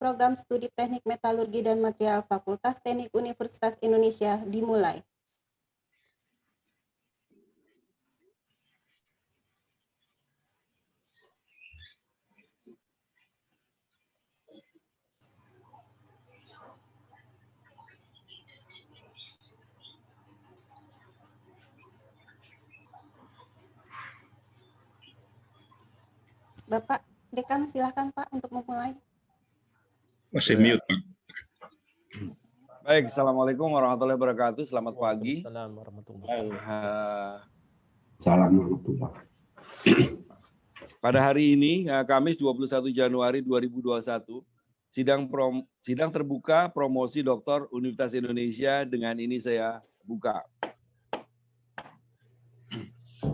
Program Studi Teknik Metalurgi dan Material Fakultas Teknik Universitas Indonesia dimulai. Bapak Dekan, silakan Pak untuk memulai. Masih mute, Pak. Baik, Assalamualaikum warahmatullahi wabarakatuh. Selamat pagi. Assalamualaikum. Pada hari ini, Kamis 21 Januari 2021, sidang terbuka promosi Doktor Universitas Indonesia dengan ini saya buka.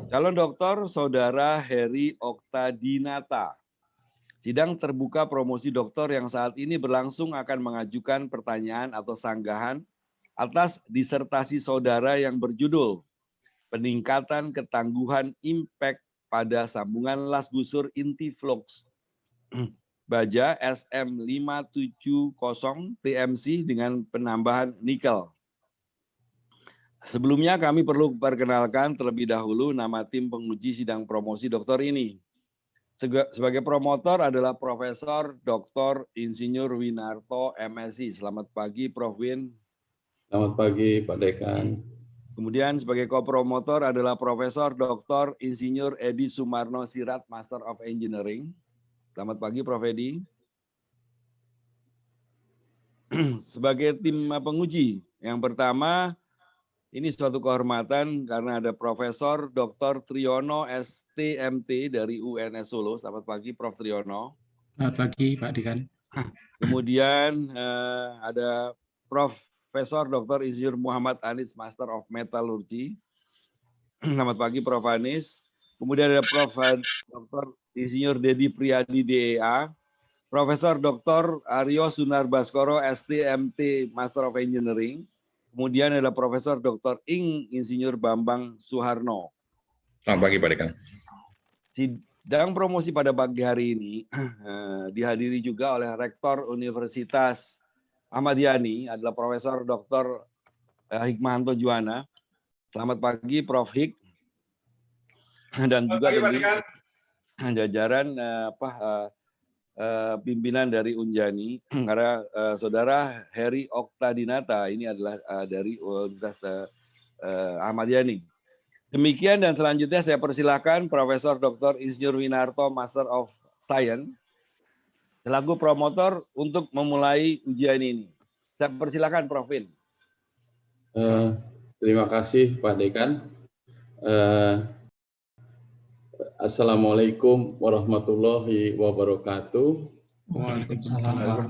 Calon Doktor Saudara Heri Oktadinata. Sidang terbuka promosi doktor yang saat ini berlangsung akan mengajukan pertanyaan atau sanggahan atas disertasi saudara yang berjudul Peningkatan Ketangguhan Impact pada Sambungan Las Busur Inti Flux Baja SM570 TMC dengan penambahan nikel. Sebelumnya kami perlu perkenalkan terlebih dahulu nama tim penguji sidang promosi doktor ini. Sebagai promotor adalah Profesor Dr. Insinyur Winarto MSI. Selamat pagi Prof. Win. Selamat pagi Pak Dekan. Kemudian sebagai kopromotor adalah Profesor Dr. Insinyur Edi Sumarno Sirat, Master of Engineering. Selamat pagi Prof. Edi. Sebagai tim penguji, yang pertama ini suatu kehormatan karena ada Profesor Dr. Triyono STMT dari UNS Solo. Selamat pagi Prof. Triyono. Selamat pagi Pak Dekan. Kemudian ada Profesor Dr. Insinyur Muhammad Anis, Master of Metallurgy. Selamat pagi Prof. Anis. Kemudian ada Prof. Dr. Insinyur Dedi Priyadi DEA. Profesor Dr. Aryo Sunar Baskoro STMT, Master of Engineering. Kemudian ada Profesor Dr. Insinyur Bambang Suharno. Selamat pagi Pak Dekan. Sidang promosi pada pagi hari ini dihadiri juga oleh Rektor Universitas Ahmad Yani, adalah Profesor Dr. Hikmahanto Juwana. Selamat pagi Prof. Hik. Dan juga jajaran pimpinan dari Unjani, karena saudara Heri Oktadinata ini adalah dari Universitas Ahmad Yani. Demikian dan selanjutnya saya persilakan Profesor Dr. Insinyur Winarto, Master of Science, selaku promotor untuk memulai ujian ini. Saya persilakan Prof. Win. Terima kasih Pak Dekan. Assalamualaikum warahmatullahi wabarakatuh. Waalaikumsalam.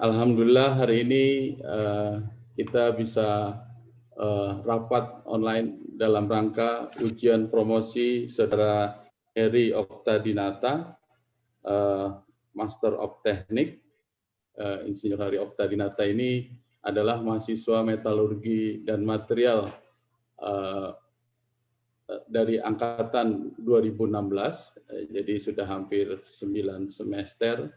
Alhamdulillah hari ini kita bisa rapat online dalam rangka ujian promosi Saudara Heri Oktadinata, Master of Teknik. Insinyur Heri Oktadinata ini adalah mahasiswa metalurgi dan material dari angkatan 2016, jadi sudah hampir 9 semester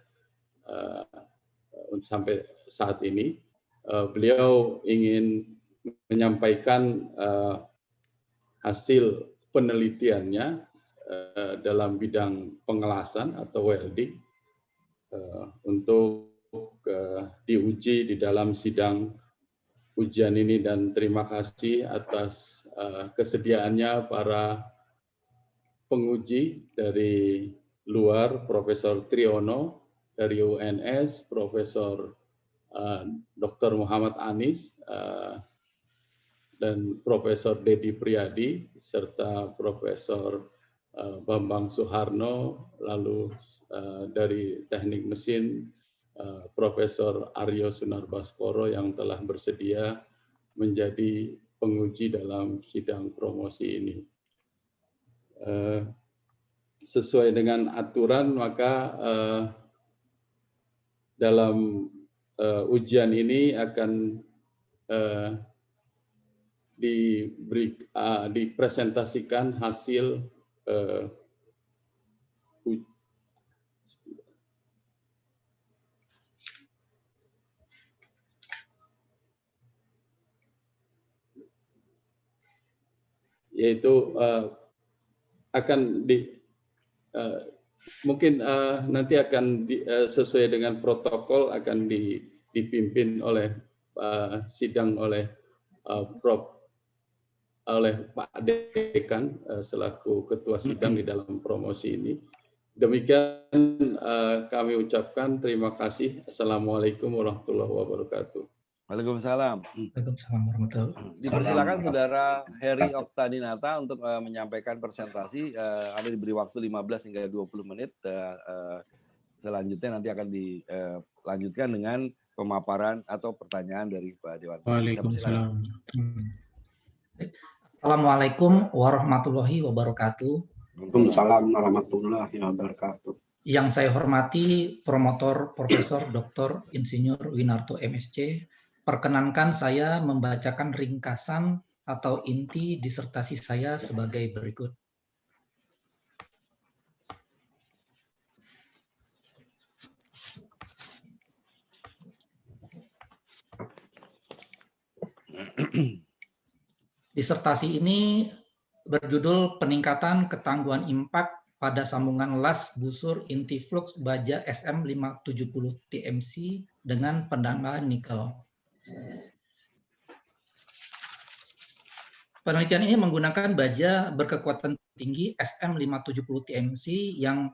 sampai saat ini. Beliau ingin menyampaikan hasil penelitiannya dalam bidang pengelasan atau welding untuk diuji di dalam sidang ujian ini, dan terima kasih atas kesediaannya para penguji dari luar, Profesor Triyono dari UNS, Profesor Dr. Muhammad Anis, dan Profesor Dedi Priyadi, serta Profesor Bambang Suharno, lalu dari Teknik Mesin, Profesor Aryo Sunar Baskoro yang telah bersedia menjadi penguji dalam sidang promosi ini. Sesuai dengan aturan, maka dalam ujian ini akan dipresentasikan hasil yaitu akan mungkin nanti akan sesuai dengan protokol akan dipimpin oleh sidang oleh Pak Dekan selaku ketua sidang di dalam promosi ini. Demikian kami ucapkan terima kasih. Assalamualaikum warahmatullahi wabarakatuh. Waalaikumsalam. Waalaikumsalam warahmatullahi wabarakatuh. Dipersilakan Saudara Heri Oktadinata untuk menyampaikan presentasi. Ada diberi waktu 15 hingga 20 menit. Selanjutnya nanti akan dilanjutkan dengan pemaparan atau pertanyaan dari Pak Dewan. Waalaikumsalam. Assalamualaikum warahmatullahi wabarakatuh. Waalaikumsalam warahmatullahi wabarakatuh. Yang saya hormati Promotor Profesor Dr. Insinyur Winarto MSc, perkenankan saya membacakan ringkasan atau inti disertasi saya sebagai berikut. Disertasi ini berjudul Peningkatan Ketangguhan Impak pada Sambungan Las Busur Inti Flux Baja SM570 TMC dengan penambahan nikel. Penelitian ini menggunakan baja berkekuatan tinggi SM570 TMC yang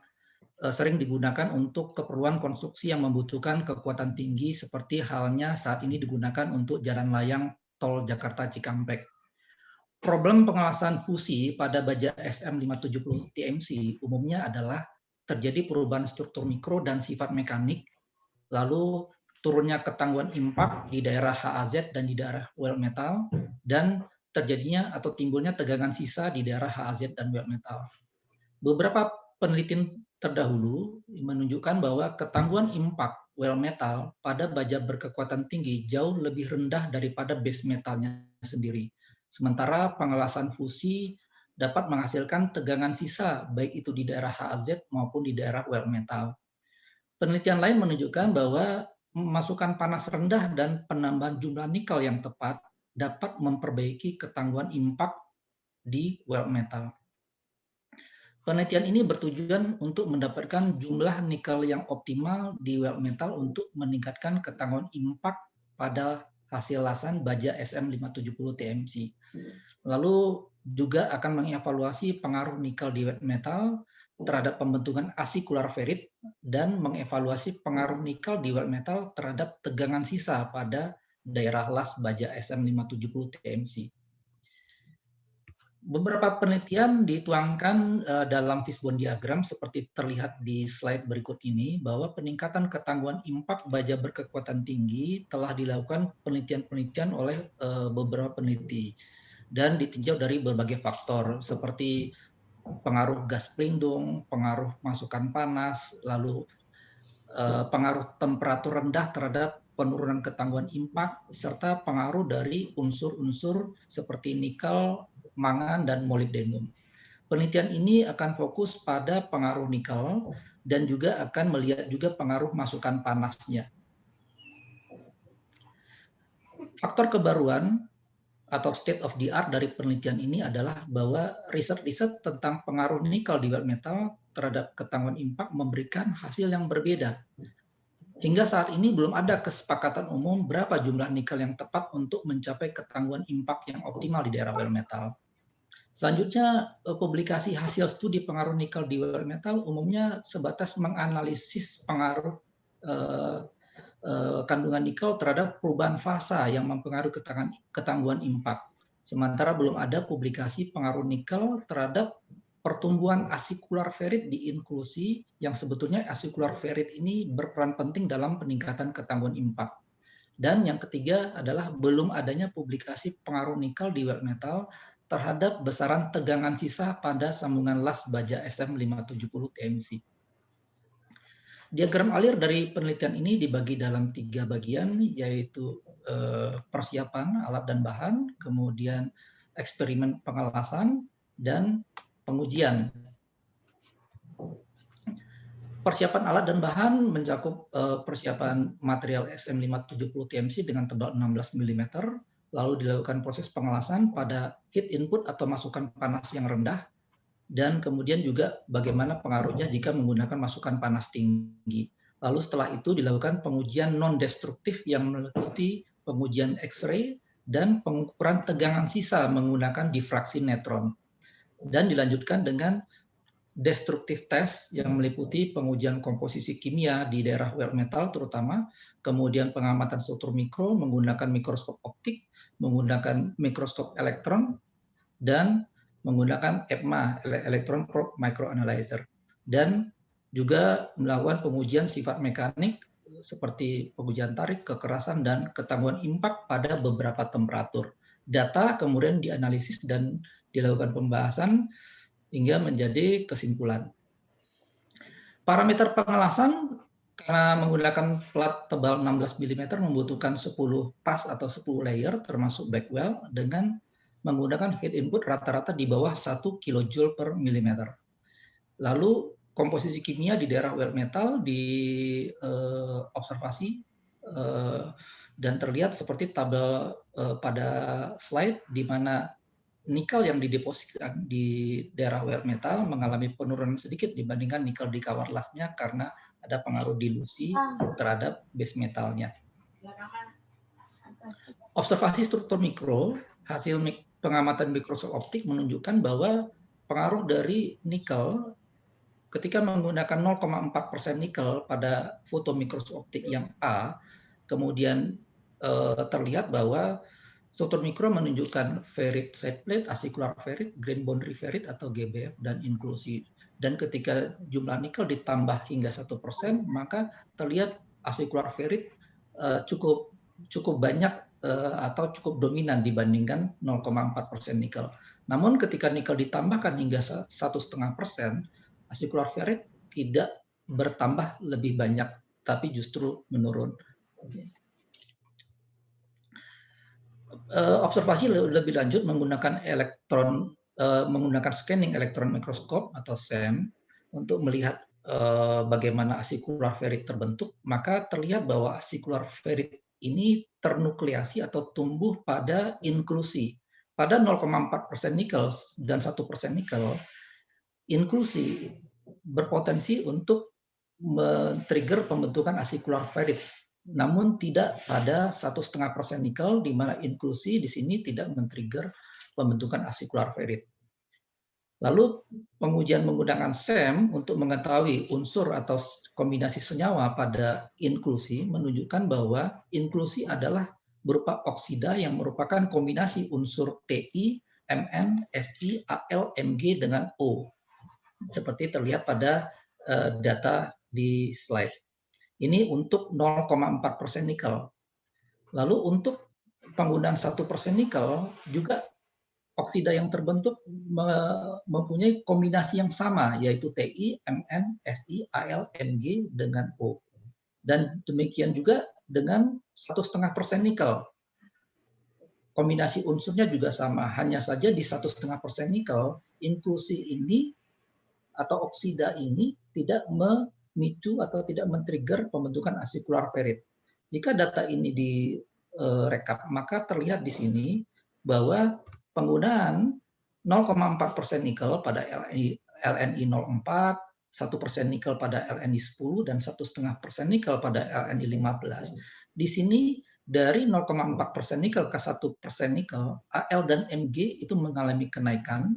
sering digunakan untuk keperluan konstruksi yang membutuhkan kekuatan tinggi seperti halnya saat ini digunakan untuk jalan layang tol Jakarta Cikampek. Problem pengawasan fusi pada baja SM570 TMC umumnya adalah terjadi perubahan struktur mikro dan sifat mekanik, lalu turunnya ketangguhan impak di daerah HAZ dan di daerah well metal, dan terjadinya atau timbulnya tegangan sisa di daerah HAZ dan well metal. Beberapa penelitian terdahulu menunjukkan bahwa ketangguhan impak well metal pada baja berkekuatan tinggi jauh lebih rendah daripada base metalnya sendiri. Sementara pengawasan fusi dapat menghasilkan tegangan sisa baik itu di daerah HAZ maupun di daerah well metal. Penelitian lain menunjukkan bahwa masukan panas rendah dan penambahan jumlah nikel yang tepat dapat memperbaiki ketangguhan impak di well metal. Penelitian ini bertujuan untuk mendapatkan jumlah nikel yang optimal di well metal untuk meningkatkan ketangguhan impak pada hasil lasan baja SM570 TMC. Lalu juga akan mengevaluasi pengaruh nikel di wet metal terhadap pembentukan asikular ferit dan mengevaluasi pengaruh nikel di wet metal terhadap tegangan sisa pada daerah las baja SM570 TMC. Beberapa penelitian dituangkan dalam fishbone diagram seperti terlihat di slide berikut ini bahwa peningkatan ketangguhan impak baja berkekuatan tinggi telah dilakukan penelitian-penelitian oleh beberapa peneliti dan ditinjau dari berbagai faktor seperti pengaruh gas pelindung, pengaruh masukan panas, lalu pengaruh temperatur rendah terhadap penurunan ketangguhan impak, serta pengaruh dari unsur-unsur seperti nikel, mangan, dan molibdenum. Penelitian ini akan fokus pada pengaruh nikel dan juga akan melihat juga pengaruh masukan panasnya. Faktor kebaruan atau state of the art dari penelitian ini adalah bahwa riset-riset tentang pengaruh nikel di wet metal terhadap ketangguhan impak memberikan hasil yang berbeda. Hingga saat ini belum ada kesepakatan umum berapa jumlah nikel yang tepat untuk mencapai ketangguhan impak yang optimal di daerah well metal. Selanjutnya, publikasi hasil studi pengaruh nikel di well metal umumnya sebatas menganalisis pengaruh kandungan nikel terhadap perubahan fasa yang mempengaruhi ketangguhan impak. Sementara belum ada publikasi pengaruh nikel terhadap pertumbuhan asikular ferit di inklusi yang sebetulnya asikular ferit ini berperan penting dalam peningkatan ketangguhan impak. Dan yang ketiga adalah belum adanya publikasi pengaruh nikel di well metal terhadap besaran tegangan sisa pada sambungan las baja SM570 TMC. Diagram alir dari penelitian ini dibagi dalam 3 bagian, yaitu persiapan alat dan bahan, kemudian eksperimen pengelasan, dan pengujian. Persiapan alat dan bahan mencakup persiapan material SM570 TMC dengan tebal 16 mm, lalu dilakukan proses pengelasan pada heat input atau masukan panas yang rendah, dan kemudian juga bagaimana pengaruhnya jika menggunakan masukan panas tinggi. Lalu setelah itu dilakukan pengujian non-destruktif yang meliputi pengujian X-ray dan pengukuran tegangan sisa menggunakan difraksi netron. Dan dilanjutkan dengan destructive test yang meliputi pengujian komposisi kimia di daerah wear metal terutama, kemudian pengamatan struktur mikro menggunakan mikroskop optik, menggunakan mikroskop elektron, dan menggunakan EPMA, Electron Probe Microanalyzer. Dan juga melakukan pengujian sifat mekanik seperti pengujian tarik, kekerasan, dan ketangguhan impak pada beberapa temperatur. Data kemudian dianalisis dan dilakukan pembahasan hingga menjadi kesimpulan. Parameter pengelasan karena menggunakan plat tebal 16 mm membutuhkan 10 pas atau 10 layer termasuk backwell dengan menggunakan heat input rata-rata di bawah 1 kJ per milimeter. Lalu komposisi kimia di daerah wear metal di observasi dan terlihat seperti tabel pada slide di mana nikel yang didepositkan di daerah wear metal mengalami penurunan sedikit dibandingkan nikel di kawar lasnya karena ada pengaruh dilusi terhadap base metalnya. Observasi struktur mikro, hasil pengamatan mikroskop optik menunjukkan bahwa pengaruh dari nikel ketika menggunakan 0,4% nikel pada foto mikroskop optik yang A, kemudian terlihat bahwa struktur mikro menunjukkan ferrit side plate, acicular ferrit, grain boundary ferrit atau GBF, dan inklusi. Dan ketika jumlah nikel ditambah hingga 1%, maka terlihat acicular ferrit cukup banyak atau cukup dominan dibandingkan 0,4% nikel. Namun ketika nikel ditambahkan hingga 1,5%, acicular ferrit tidak bertambah lebih banyak, tapi justru menurun. Observasi lebih lanjut menggunakan menggunakan scanning elektron mikroskop atau SEM untuk melihat bagaimana acicular ferrit terbentuk, maka terlihat bahwa acicular ferrit ini ternukleasi atau tumbuh pada inklusi. Pada 0,4% nikel dan 1% nikel, inklusi berpotensi untuk men-trigger pembentukan acicular ferrit, namun tidak pada 1,5% nikel, di mana inklusi di sini tidak men-trigger pembentukan acicular ferrit. Lalu pengujian menggunakan SEM untuk mengetahui unsur atau kombinasi senyawa pada inklusi menunjukkan bahwa inklusi adalah berupa oksida yang merupakan kombinasi unsur Ti, Mn, Si, Al, Mg dengan O, seperti terlihat pada data di slide. Ini untuk 0,4% nikel. Lalu untuk penggunaan 1% nikel juga oksida yang terbentuk mempunyai kombinasi yang sama, yaitu Ti, Mn, Si, Al, Mg dengan O. Dan demikian juga dengan 1,5% nikel. Kombinasi unsurnya juga sama, hanya saja di 1,5% nikel, inklusi ini atau oksida ini tidak memicu atau tidak men-trigger pembentukan acicular ferrit. Jika data ini direkap, maka terlihat di sini bahwa penggunaan 0,4% nikel pada LNI 04, 1% nikel pada LNI 10, dan 1,5% nikel pada LNI 15. Di sini dari 0,4% nikel ke 1% nikel, Al dan Mg itu mengalami kenaikan,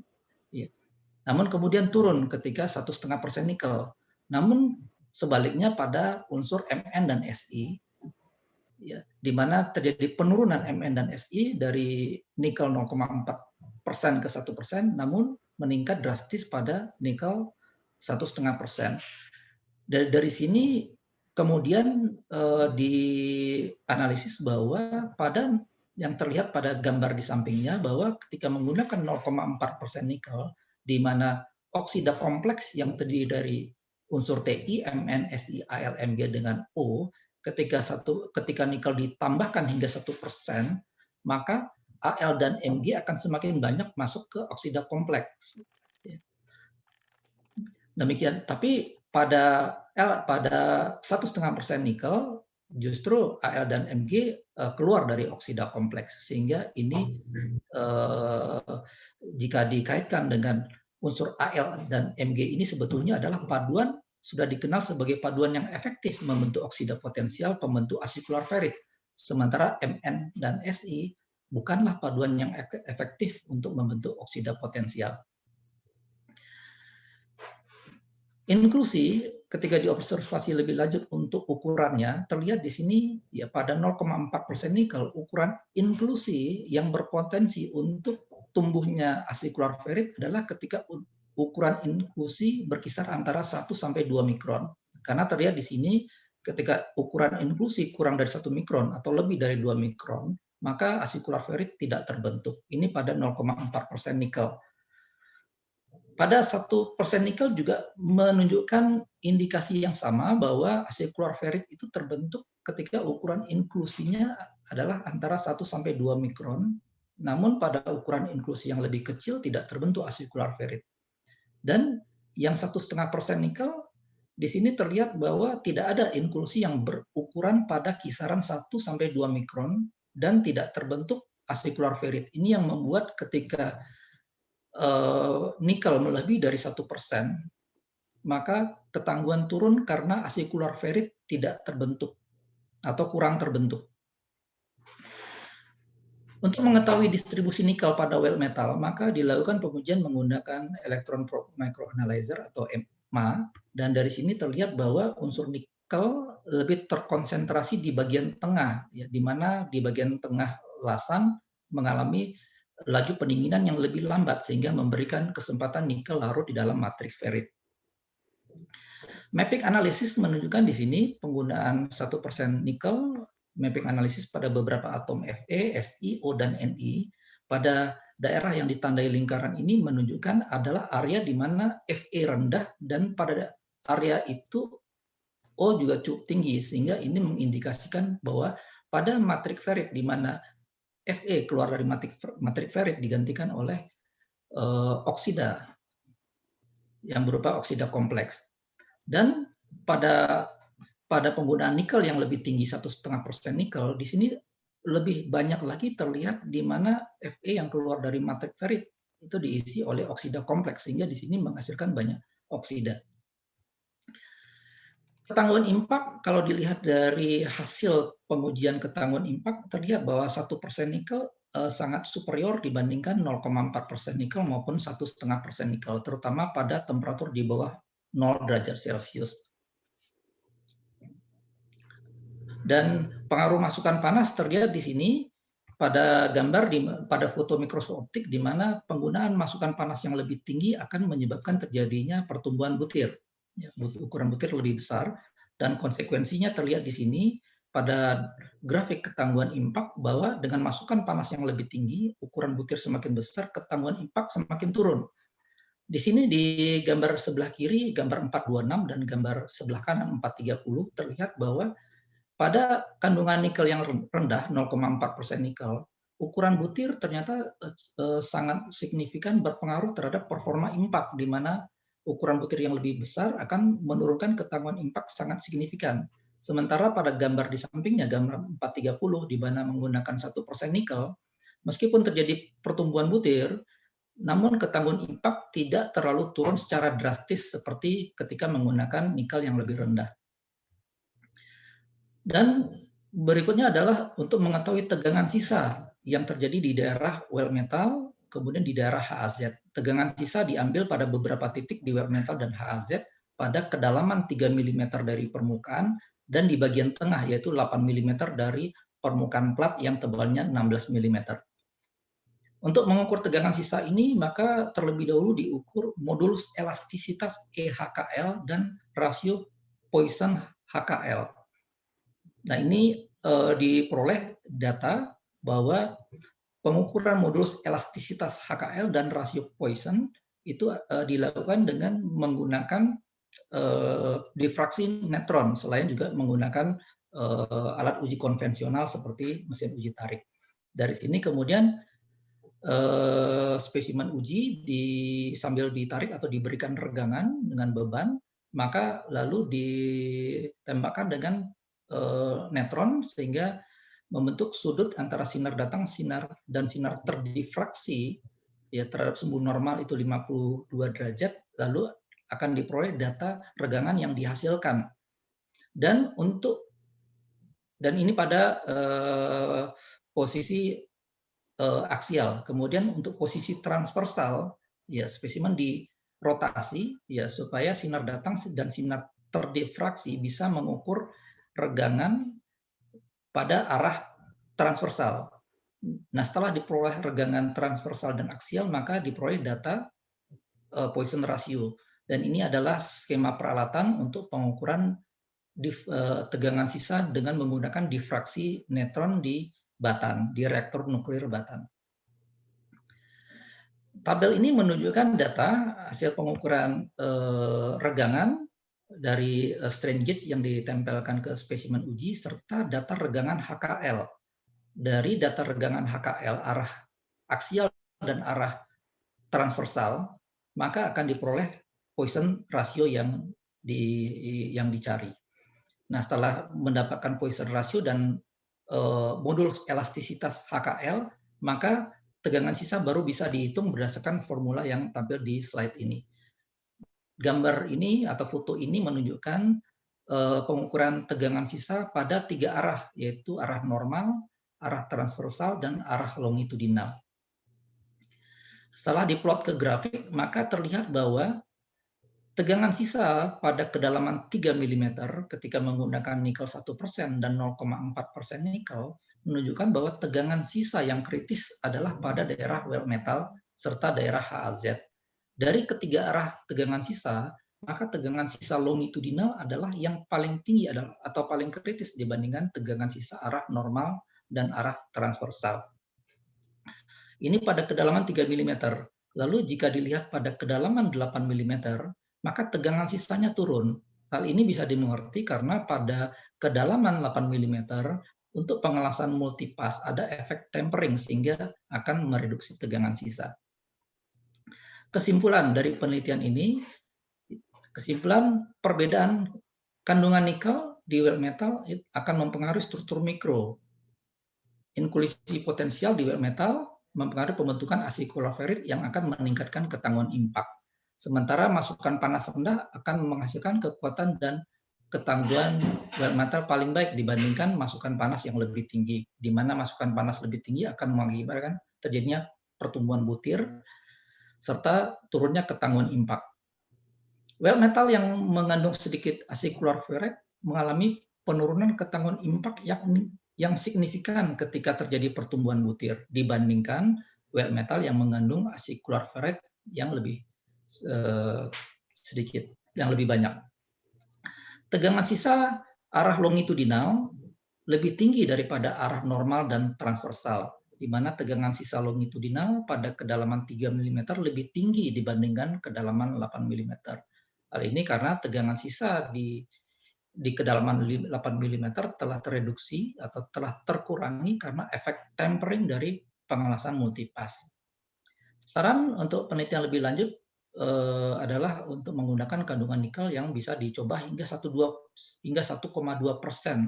namun kemudian turun ketika 1,5% nikel. Namun sebaliknya pada unsur Mn dan Si, di mana terjadi penurunan Mn dan Si dari nikel 0,4% ke 1%, namun meningkat drastis pada nikel 1,5%. Dari sini kemudian dianalisis bahwa pada yang terlihat pada gambar di sampingnya bahwa ketika menggunakan 0,4% nikel, di mana oksida kompleks yang terdiri dari unsur Ti, Mn, Si, Al, Mg dengan O, ketika nikel ditambahkan hingga 1%, maka Al dan Mg akan semakin banyak masuk ke oksida kompleks. Demikian. Tapi pada 1,5% nikel, justru Al dan Mg keluar dari oksida kompleks, sehingga ini jika dikaitkan dengan unsur Al dan Mg ini sebetulnya adalah paduan, sudah dikenal sebagai paduan yang efektif membentuk oksida potensial pembentuk asikular ferit, sementara Mn dan Si bukanlah paduan yang efektif untuk membentuk oksida potensial. Inklusi ketika diobservasi lebih lanjut untuk ukurannya, terlihat di sini ya pada 0,4% nikel, ukuran inklusi yang berpotensi untuk tumbuhnya asikular ferit adalah ketika ukuran inklusi berkisar antara 1 sampai 2 mikron. Karena terlihat di sini ketika ukuran inklusi kurang dari 1 mikron atau lebih dari 2 mikron, maka asikular ferit tidak terbentuk. Ini pada 0,4% nikel. Pada 1% nikel juga menunjukkan indikasi yang sama bahwa asikular ferit itu terbentuk ketika ukuran inklusinya adalah antara 1 sampai 2 mikron, namun pada ukuran inklusi yang lebih kecil tidak terbentuk asikular ferit. Dan yang 1,5% nikel, di sini terlihat bahwa tidak ada inklusi yang berukuran pada kisaran 1 sampai 2 mikron dan tidak terbentuk asikular ferit. Ini yang membuat ketika nikel melebihi dari 1%, maka ketangguhan turun karena asikular ferit tidak terbentuk atau kurang terbentuk. Untuk mengetahui distribusi nikel pada well metal, maka dilakukan pengujian menggunakan electron probe microanalyzer atau EMA, dan dari sini terlihat bahwa unsur nikel lebih terkonsentrasi di bagian tengah, ya, di mana di bagian tengah lasan mengalami laju pendinginan yang lebih lambat sehingga memberikan kesempatan nikel larut di dalam matriks ferit. Mapping analisis menunjukkan di sini penggunaan 1% nikel, mapping analisis pada beberapa atom Fe, Si, O, dan Ni pada daerah yang ditandai lingkaran ini menunjukkan adalah area di mana Fe rendah dan pada area itu O juga cukup tinggi, sehingga ini mengindikasikan bahwa pada matriks ferit di mana Fe keluar dari matriks ferit digantikan oleh oksida yang berupa oksida kompleks. Dan pada penggunaan nikel yang lebih tinggi 1,5% nikel, di sini lebih banyak lagi terlihat di mana Fe yang keluar dari matriks ferit itu diisi oleh oksida kompleks, sehingga di sini menghasilkan banyak oksida. Ketangguhan impak, kalau dilihat dari hasil pengujian ketangguhan impak, terlihat bahwa 1% nikel sangat superior dibandingkan 0,4% nikel maupun 1,5% nikel, terutama pada temperatur di bawah 0 derajat Celcius. Dan pengaruh masukan panas terlihat di sini pada gambar pada foto mikroskop optik, di mana penggunaan masukan panas yang lebih tinggi akan menyebabkan terjadinya pertumbuhan butir. Ukuran butir lebih besar, dan konsekuensinya terlihat di sini pada grafik ketangguhan impak bahwa dengan masukan panas yang lebih tinggi, ukuran butir semakin besar, ketangguhan impak semakin turun. Di sini di gambar sebelah kiri, gambar 426 dan gambar sebelah kanan 430, terlihat bahwa pada kandungan nikel yang rendah 0,4% nikel, ukuran butir ternyata sangat signifikan berpengaruh terhadap performa impak, di mana ukuran butir yang lebih besar akan menurunkan ketangguhan impak sangat signifikan. Sementara pada gambar di sampingnya, gambar 430, di mana menggunakan 1% nikel, meskipun terjadi pertumbuhan butir, namun ketangguhan impak tidak terlalu turun secara drastis seperti ketika menggunakan nikel yang lebih rendah. Dan berikutnya adalah untuk mengetahui tegangan sisa yang terjadi di daerah well metal, kemudian di daerah HAZ. Tegangan sisa diambil pada beberapa titik di well metal dan HAZ pada kedalaman 3 mm dari permukaan dan di bagian tengah yaitu 8 mm dari permukaan plat yang tebalnya 16 mm. Untuk mengukur tegangan sisa ini, maka terlebih dahulu diukur modulus elastisitas EHKL dan rasio Poisson HKL. Nah, ini diperoleh data bahwa pengukuran modulus elastisitas HKL dan rasio Poisson itu dilakukan dengan menggunakan difraksi neutron, selain juga menggunakan alat uji konvensional seperti mesin uji tarik. Dari sini kemudian spesimen uji sambil ditarik atau diberikan regangan dengan beban, maka lalu ditembakkan dengan netron sehingga membentuk sudut antara sinar datang dan sinar terdifraksi ya terhadap sumbu normal itu 52 derajat, lalu akan diperoleh data regangan yang dihasilkan. Dan ini pada posisi aksial. Kemudian untuk posisi transversal ya spesimen dirotasi ya supaya sinar datang dan sinar terdifraksi bisa mengukur regangan pada arah transversal. Nah, setelah diperoleh regangan transversal dan aksial, maka diperoleh data Poisson ratio. Dan ini adalah skema peralatan untuk pengukuran tegangan sisa dengan menggunakan difraksi neutron di batan, di reaktor nuklir batan. Tabel ini menunjukkan data hasil pengukuran regangan dari strain gauge yang ditempelkan ke spesimen uji serta data regangan HKL. Dari data regangan HKL arah aksial dan arah transversal, maka akan diperoleh Poisson ratio yang dicari. Nah, setelah mendapatkan Poisson ratio dan modul elastisitas HKL, maka tegangan sisa baru bisa dihitung berdasarkan formula yang tampil di slide ini. Gambar ini atau foto ini menunjukkan pengukuran tegangan sisa pada 3 arah, yaitu arah normal, arah transversal, dan arah longitudinal. Setelah diplot ke grafik, maka terlihat bahwa tegangan sisa pada kedalaman 3 mm ketika menggunakan nikel 1% dan 0,4% nikel menunjukkan bahwa tegangan sisa yang kritis adalah pada daerah well metal serta daerah HAZ. Dari ketiga arah tegangan sisa, maka tegangan sisa longitudinal adalah yang paling tinggi atau paling kritis dibandingkan tegangan sisa arah normal dan arah transversal. Ini pada kedalaman 3 mm. Lalu jika dilihat pada kedalaman 8 mm, maka tegangan sisanya turun. Hal ini bisa dimengerti karena pada kedalaman 8 mm untuk pengelasan multipass ada efek tempering sehingga akan mereduksi tegangan sisa. Kesimpulan dari penelitian ini, kesimpulan perbedaan kandungan nikel di well metal akan mempengaruhi struktur mikro. Inkulisi potensial di well metal mempengaruhi pembentukan asikular ferrit yang akan meningkatkan ketangguhan impak. Sementara masukan panas rendah akan menghasilkan kekuatan dan ketangguhan well metal paling baik dibandingkan masukan panas yang lebih tinggi, di mana masukan panas lebih tinggi akan mengakibatkan terjadinya pertumbuhan butir serta turunnya ketangguhan impak. Well metal yang mengandung sedikit asikular ferrit mengalami penurunan ketangguhan impak yang signifikan ketika terjadi pertumbuhan butir dibandingkan well metal yang mengandung asikular ferrit yang lebih sedikit, yang lebih banyak. Tegangan sisa arah longitudinal lebih tinggi daripada arah normal dan transversal, di mana tegangan sisa longitudinal pada kedalaman 3 mm lebih tinggi dibandingkan kedalaman 8 mm. Hal ini karena tegangan sisa di kedalaman 8 mm telah tereduksi atau telah terkurangi karena efek tempering dari pengelasan multipass. Saran untuk penelitian lebih lanjut adalah untuk menggunakan kandungan nikel yang bisa dicoba hingga 1,2%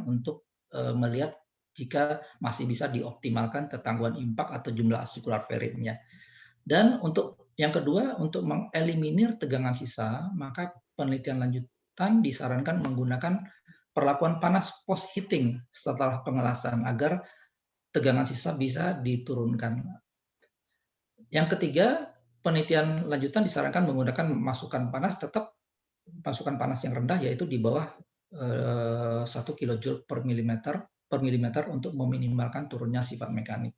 untuk melihat jika masih bisa dioptimalkan ketangguhan impak atau jumlah asikular ferritnya. Dan untuk yang kedua, untuk mengeliminir tegangan sisa, maka penelitian lanjutan disarankan menggunakan perlakuan panas post heating setelah pengelasan agar tegangan sisa bisa diturunkan. Yang ketiga, penelitian lanjutan disarankan menggunakan masukan panas yang rendah, yaitu di bawah 1 kJ per milimeter untuk meminimalkan turunnya sifat mekanik.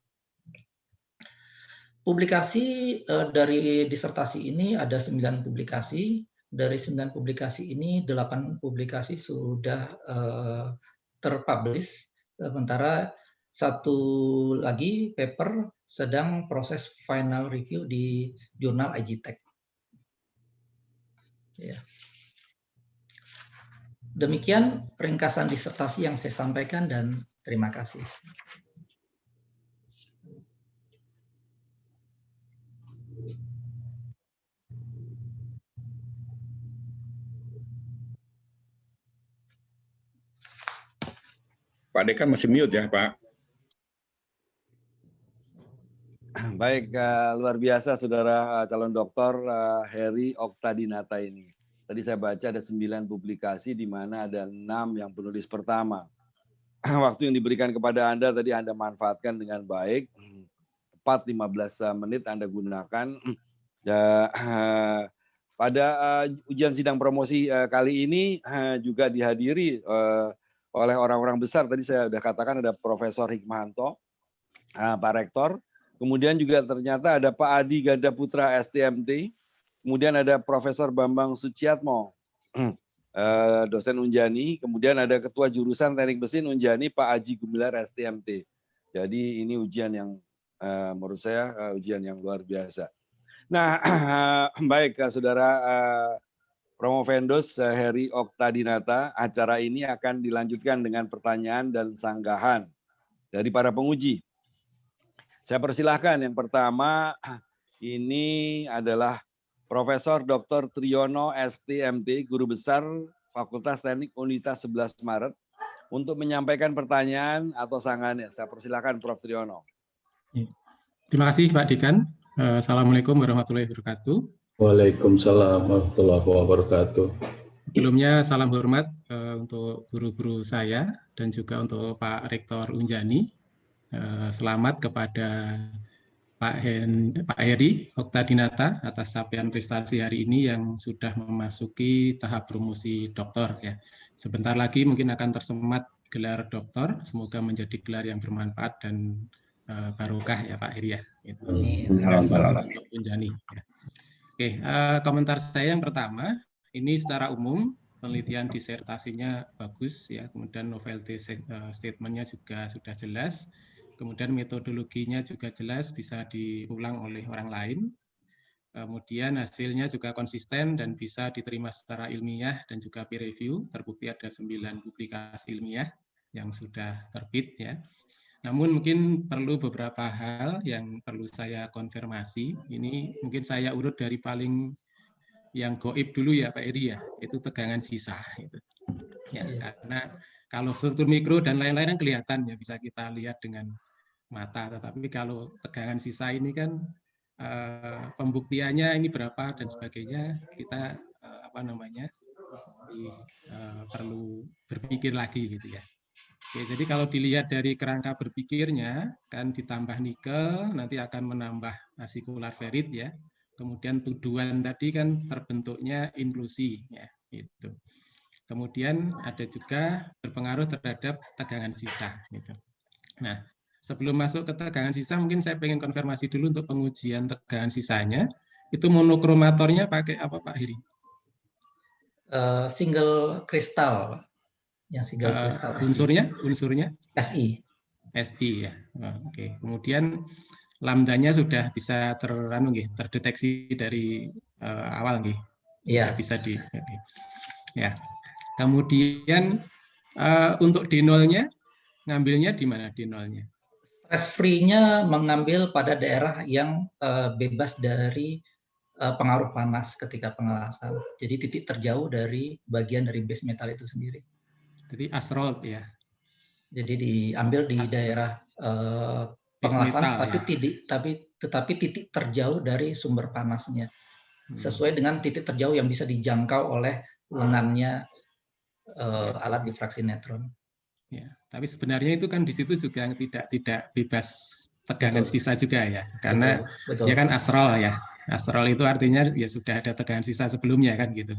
Publikasi dari disertasi ini ada 9 publikasi. Dari 9 publikasi ini 8 publikasi sudah terpublish, sementara satu lagi paper sedang proses final review di jurnal IGTech. Ya. Demikian ringkasan disertasi yang saya sampaikan dan terima kasih. Pak Dekan masih mute ya, Pak. Baik, luar biasa saudara calon doktor Heri Oktadinata ini. Tadi saya baca ada 9 publikasi di mana ada 6 yang penulis pertama. Waktu yang diberikan kepada Anda tadi Anda manfaatkan dengan baik. Tepat 15 menit Anda gunakan. Pada ujian sidang promosi kali ini juga dihadiri oleh orang-orang besar. Tadi saya sudah katakan ada Profesor Hikmahanto, Pak Rektor. Kemudian juga ternyata ada Pak Adi Ganda Putra STMT. Kemudian ada Profesor Bambang Suciatmo, dosen Unjani. Kemudian ada Ketua Jurusan Teknik Mesin Unjani, Pak Aji Gumilar STMT. Jadi ini ujian yang menurut saya ujian yang luar biasa. Nah, baik saudara Promovendos Heri Oktadinata, acara ini akan dilanjutkan dengan pertanyaan dan sanggahan dari para penguji. Saya persilahkan yang pertama ini adalah Profesor Dr. Triyono STMT, Guru Besar Fakultas Teknik Universitas 11 Maret, untuk menyampaikan pertanyaan atau sanggahannya. Saya persilahkan Prof. Triyono. Terima kasih Pak Dekan. Assalamualaikum warahmatullahi wabarakatuh. Waalaikumsalam warahmatullahi wabarakatuh. Sebelumnya salam hormat untuk guru-guru saya dan juga untuk Pak Rektor Unjani. Selamat kepada Pak Heri Oktadinata atas capaian prestasi hari ini yang sudah memasuki tahap promosi doktor ya. Sebentar lagi mungkin akan tersemat gelar doktor. Semoga menjadi gelar yang bermanfaat dan barokah ya Pak Heri ya. Itu. Unjani. Ya. Oke, komentar saya yang pertama, ini secara umum penelitian disertasinya bagus ya, kemudian novelty statement-nya juga sudah jelas. Kemudian metodologinya juga jelas, bisa diulang oleh orang lain. Kemudian hasilnya juga konsisten dan bisa diterima secara ilmiah dan juga peer review. Terbukti ada 9 publikasi ilmiah yang sudah terbit ya. Namun mungkin perlu beberapa hal yang perlu saya konfirmasi. Ini mungkin saya urut dari paling yang goib dulu ya Pak Eri ya, itu tegangan sisa. Gitu. Ya, karena kalau struktur mikro dan lain-lain kan kelihatan ya, bisa kita lihat dengan mata, tetapi kalau tegangan sisa ini kan pembuktiannya ini berapa dan sebagainya, kita perlu berpikir lagi gitu ya. Oke, jadi kalau dilihat dari kerangka berpikirnya kan ditambah nikel nanti akan menambah asikular ferit ya. Kemudian tuduhan tadi kan terbentuknya inklusi ya itu. Kemudian ada juga berpengaruh terhadap tegangan sisa gitu. Nah, sebelum masuk ke tegangan sisa, mungkin saya pengen konfirmasi dulu untuk pengujian tegangan sisanya. Itu monokromatornya pakai apa Pak Heri? Single kristal. Yang single kristal. Unsurnya? SI. SI ya. Oke. Kemudian lambdanya sudah bisa terdeteksi dari awal nggih. Iya. Bisa di. Okay. Ya. Kemudian untuk D0-nya ngambilnya di mana D0-nya? Stress free-nya mengambil pada daerah yang bebas dari pengaruh panas ketika pengelasan. Jadi titik terjauh dari bagian dari base metal itu sendiri. Jadi asrold ya. Jadi diambil di daerah pengelasan, tetapi titik terjauh dari sumber panasnya, sesuai dengan titik terjauh yang bisa dijangkau oleh lengannya alat difraksi neutron. Ya, tapi sebenarnya itu kan di situ juga tidak bebas tegangan sisa juga ya, karena betul. dia kan asrol ya. Asrol itu artinya ya sudah ada tegangan sisa sebelumnya kan gitu.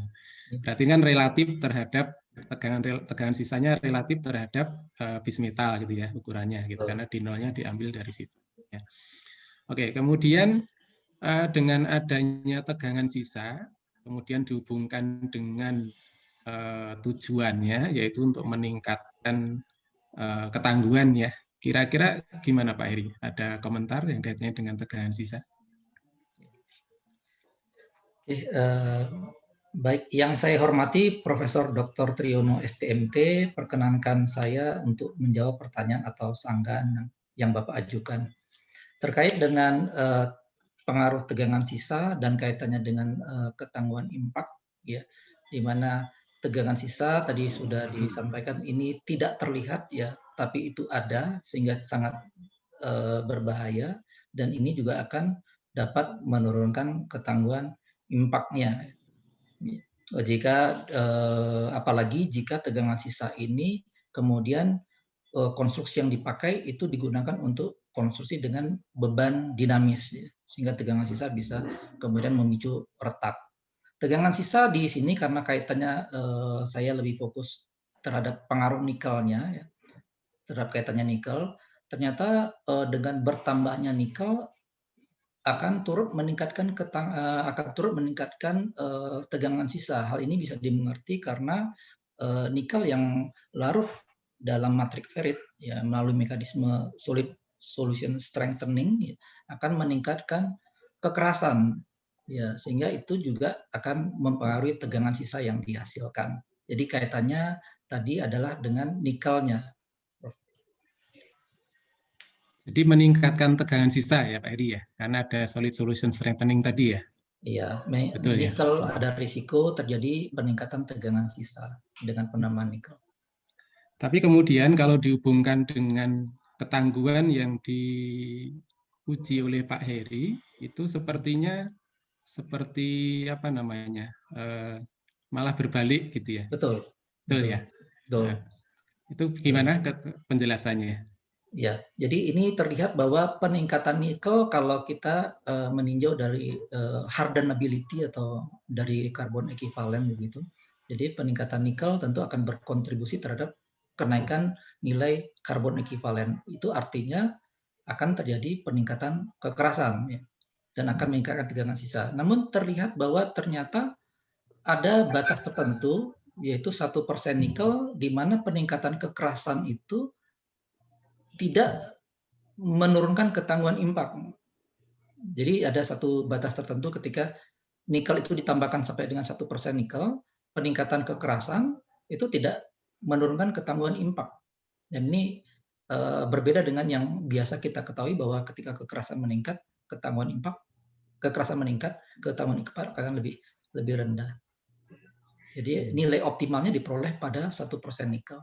Berarti kan relatif terhadap tegangan sisanya relatif terhadap bismetal gitu ya ukurannya gitu, karena D0-nya diambil dari situ. Ya. Oke, kemudian dengan adanya tegangan sisa, kemudian dihubungkan dengan tujuannya yaitu untuk meningkatkan ketangguhan ya. Kira-kira gimana Pak Heri? Ada komentar yang kaitannya dengan tegangan sisa? Baik, yang saya hormati Profesor Dr. Triyono STMT, perkenankan saya untuk menjawab pertanyaan atau sanggahan yang Bapak ajukan terkait dengan pengaruh tegangan sisa dan kaitannya dengan ketangguhan impak ya, di mana tegangan sisa tadi sudah disampaikan ini tidak terlihat ya tapi itu ada sehingga sangat berbahaya, dan ini juga akan dapat menurunkan ketangguhan impaknya. Jika apalagi jika tegangan sisa ini kemudian konstruksi yang dipakai itu digunakan untuk konstruksi dengan beban dinamis, sehingga tegangan sisa bisa kemudian memicu retak. Tegangan sisa di sini karena kaitannya saya lebih fokus terhadap pengaruh nikelnya, ya, terhadap kaitannya nikel. Ternyata dengan bertambahnya nikel akan turut meningkatkan tegangan sisa. Hal ini bisa dimengerti karena nikel yang larut dalam matrik ferrit, ya, melalui mekanisme solid solution strengthening, ya, akan meningkatkan kekerasan, ya, sehingga itu juga akan mempengaruhi tegangan sisa yang dihasilkan. Jadi kaitannya tadi adalah dengan nikelnya. Jadi meningkatkan tegangan sisa ya Pak Heri ya, karena ada solid solution strengthening tadi ya. Iya, Betul ya. nikel ada risiko terjadi peningkatan tegangan sisa dengan penambahan nikel. Tapi kemudian kalau dihubungkan dengan ketangguhan yang diuji oleh Pak Heri, itu sepertinya seperti apa namanya, malah berbalik gitu ya. Betul. Betul ya. Betul. Nah, itu gimana penjelasannya? Ya, jadi ini terlihat bahwa peningkatan nikel kalau kita meninjau dari hardenability atau dari karbon ekivalen begitu. Jadi peningkatan nikel tentu akan berkontribusi terhadap kenaikan nilai karbon ekivalen. Itu artinya akan terjadi peningkatan kekerasan, ya, dan akan meningkatkan tegangan sisa. Namun terlihat bahwa ternyata ada batas tertentu, yaitu 1% nikel, di mana peningkatan kekerasan itu tidak menurunkan ketangguhan impak. Jadi ada satu batas tertentu ketika nikel itu ditambahkan sampai dengan 1% nikel, peningkatan kekerasan itu tidak menurunkan ketangguhan impak. Dan ini berbeda dengan yang biasa kita ketahui bahwa ketika kekerasan meningkat, ketangguhan impak, kekerasan meningkat, ketangguhan impak akan lebih rendah. Jadi nilai optimalnya diperoleh pada 1% nikel.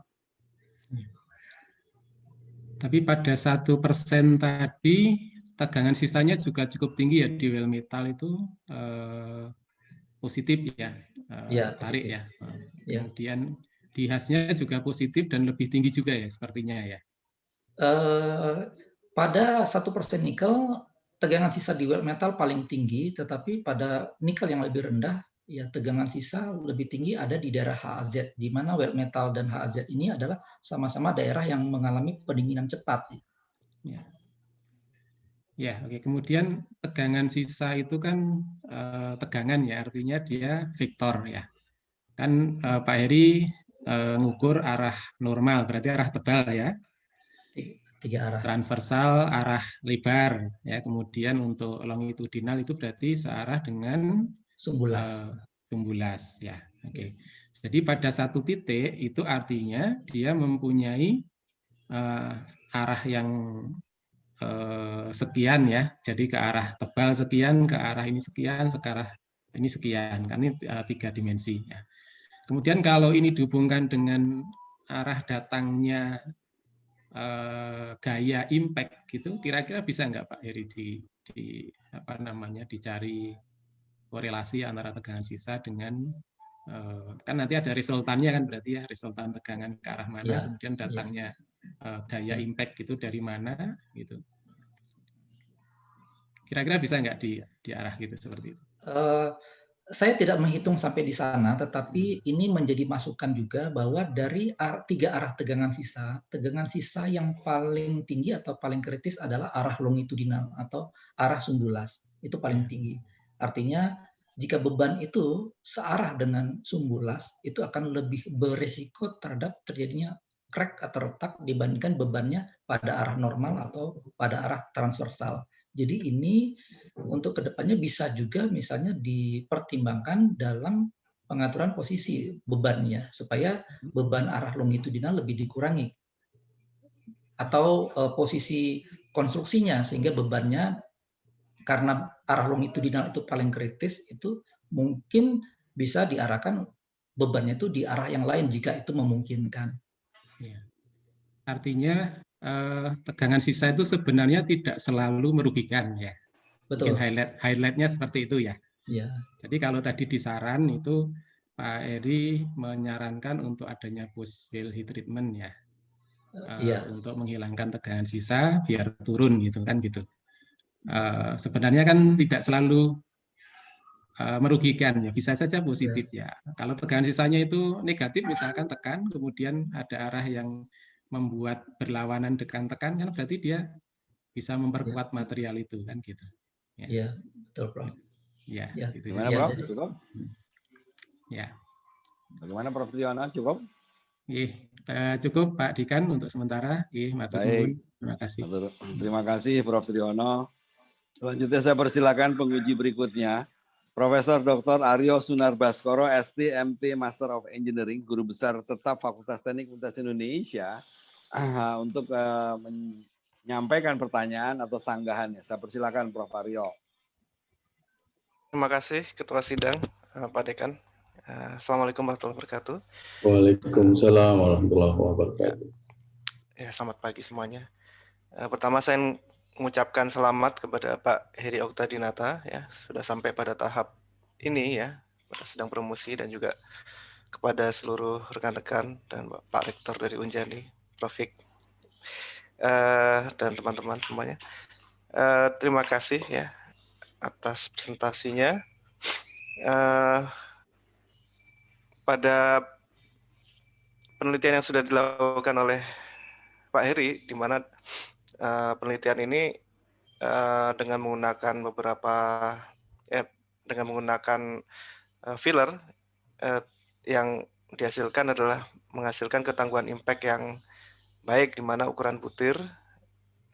Tapi pada 1% tadi tegangan sisanya juga cukup tinggi ya di well metal itu positif ya, tarik positif. ya. Kemudian di hasnya juga positif dan lebih tinggi juga ya sepertinya ya. Pada 1% nikel tegangan sisa di well metal paling tinggi, tetapi pada nikel yang lebih rendah ya tegangan sisa lebih tinggi ada di daerah HAZ, di mana well metal dan HAZ ini adalah sama-sama daerah yang mengalami pendinginan cepat. Ya, oke. Kemudian tegangan sisa itu kan tegangan ya, artinya dia vektor ya. Kan Pak Heri ngukur arah normal, berarti arah tebal ya. 3 arah. Transversal arah lebar ya. Kemudian untuk longitudinal itu berarti searah dengan sumbulas ya. Oke. Jadi pada satu titik itu artinya dia mempunyai arah yang sekian ya. Jadi ke arah tebal sekian, ke arah ini sekian, ke arah ini sekian. Kan ini 3 dimensi ya. Kemudian kalau ini dihubungkan dengan arah datangnya gaya impact gitu, kira-kira bisa nggak Pak Heri di apa namanya dicari korelasi antara tegangan sisa dengan kan nanti ada resultannya kan, berarti ya resultan tegangan ke arah mana, kemudian datangnya gaya impact gitu dari mana gitu. Kira-kira bisa nggak di arah gitu seperti itu? Saya tidak menghitung sampai di sana, tetapi ini menjadi masukan juga bahwa dari 3 arah tegangan sisa yang paling tinggi atau paling kritis adalah arah longitudinal atau arah sumbulas. Itu paling tinggi. Artinya jika beban itu searah dengan sumbulas, itu akan lebih beresiko terhadap terjadinya crack atau retak dibandingkan bebannya pada arah normal atau pada arah transversal. Jadi ini untuk kedepannya bisa juga misalnya dipertimbangkan dalam pengaturan posisi bebannya supaya beban arah longitudinal lebih dikurangi atau posisi konstruksinya sehingga bebannya karena arah longitudinal itu paling kritis itu mungkin bisa diarahkan bebannya itu di arah yang lain jika itu memungkinkan. Artinya tegangan sisa itu sebenarnya tidak selalu merugikan ya. Mungkin Betul. highlightnya seperti itu ya. Ya. Jadi kalau tadi di saran itu Pak Eri menyarankan untuk adanya post fail heat treatment ya. Iya. Untuk menghilangkan tegangan sisa biar turun gitu kan gitu. Sebenarnya kan tidak selalu merugikan ya, bisa saja positif ya. Kalau tegangan sisanya itu negatif misalkan tekan, kemudian ada arah yang membuat berlawanan dengan tekan kan berarti dia bisa memperkuat material itu kan gitu. Iya, betul Prof. Ya, Ya. gitu. Gimana Prof? Cukup? Ya. Bagaimana Prof Triyono? Cukup? Cukup Pak Dikan untuk sementara. Baik. Terima kasih. Terima kasih Prof Triyono. Selanjutnya saya persilakan penguji berikutnya. Profesor Dr. Aryo Sunarbaskoro, ST, MT, Master of Engineering, Guru Besar Tetap Fakultas Teknik Universitas Indonesia, untuk menyampaikan pertanyaan atau sanggahannya. Saya persilakan Prof. Aryo. Terima kasih Ketua Sidang, Pak Dekan. Assalamualaikum warahmatullahi wabarakatuh. Waalaikumsalam warahmatullahi wabarakatuh. Ya, selamat pagi semuanya. Pertama saya mengucapkan selamat kepada Pak Heri Oktadinata ya, sudah sampai pada tahap ini ya, pada sedang promosi, dan juga kepada seluruh rekan-rekan dan Pak Rektor dari Unjani, Prof. Fik, dan teman-teman semuanya. Terima kasih ya atas presentasinya. Pada penelitian yang sudah dilakukan oleh Pak Heri, di mana penelitian ini dengan menggunakan filler yang dihasilkan adalah menghasilkan ketangguhan impact yang baik, di mana ukuran butir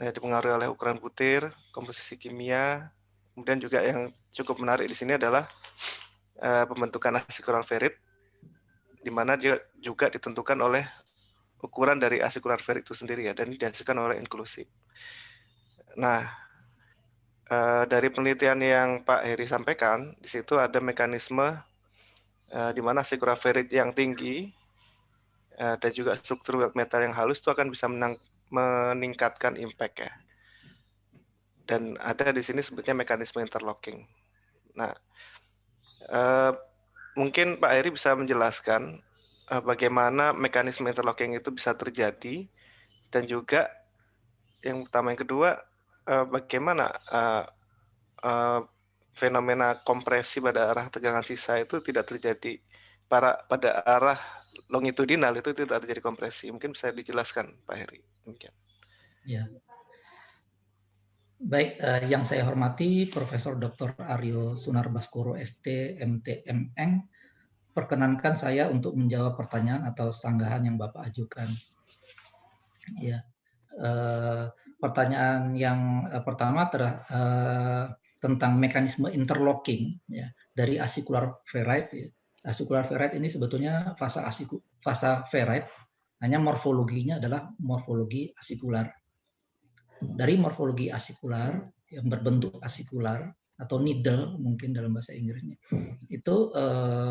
dipengaruhi oleh ukuran butir, komposisi kimia, kemudian juga yang cukup menarik di sini adalah pembentukan asikular ferrit, di mana dia juga ditentukan oleh ukuran dari asikular ferrit itu sendiri ya, dan dihasilkan oleh inklusi. Nah, dari penelitian yang Pak Heri sampaikan, di situ ada mekanisme di mana asikular ferrit yang tinggi dan juga struktur weld metal yang halus itu akan bisa meningkatkan impact ya. Dan ada di sini sebutnya mekanisme interlocking. Nah, mungkin Pak Heri bisa menjelaskan bagaimana mekanisme interlocking itu bisa terjadi, dan juga yang pertama, yang kedua, bagaimana fenomena kompresi pada arah tegangan sisa itu tidak terjadi pada arah longitudinal, itu tidak terjadi kompresi. Mungkin bisa dijelaskan Pak Heri. Demikian. Ya. Baik, yang saya hormati Profesor Dr. Aryo Sunarbaskoro, ST, MT, MN, perkenankan saya untuk menjawab pertanyaan atau sanggahan yang Bapak ajukan. Ya, pertanyaan yang pertama tentang mekanisme interlocking ya, dari asikular ferrite. Ya. Asikular ferrite ini sebetulnya fasa ferrite, hanya morfologinya adalah morfologi asikular. Dari morfologi asikular yang berbentuk asikular atau needle mungkin dalam bahasa Inggrisnya, itu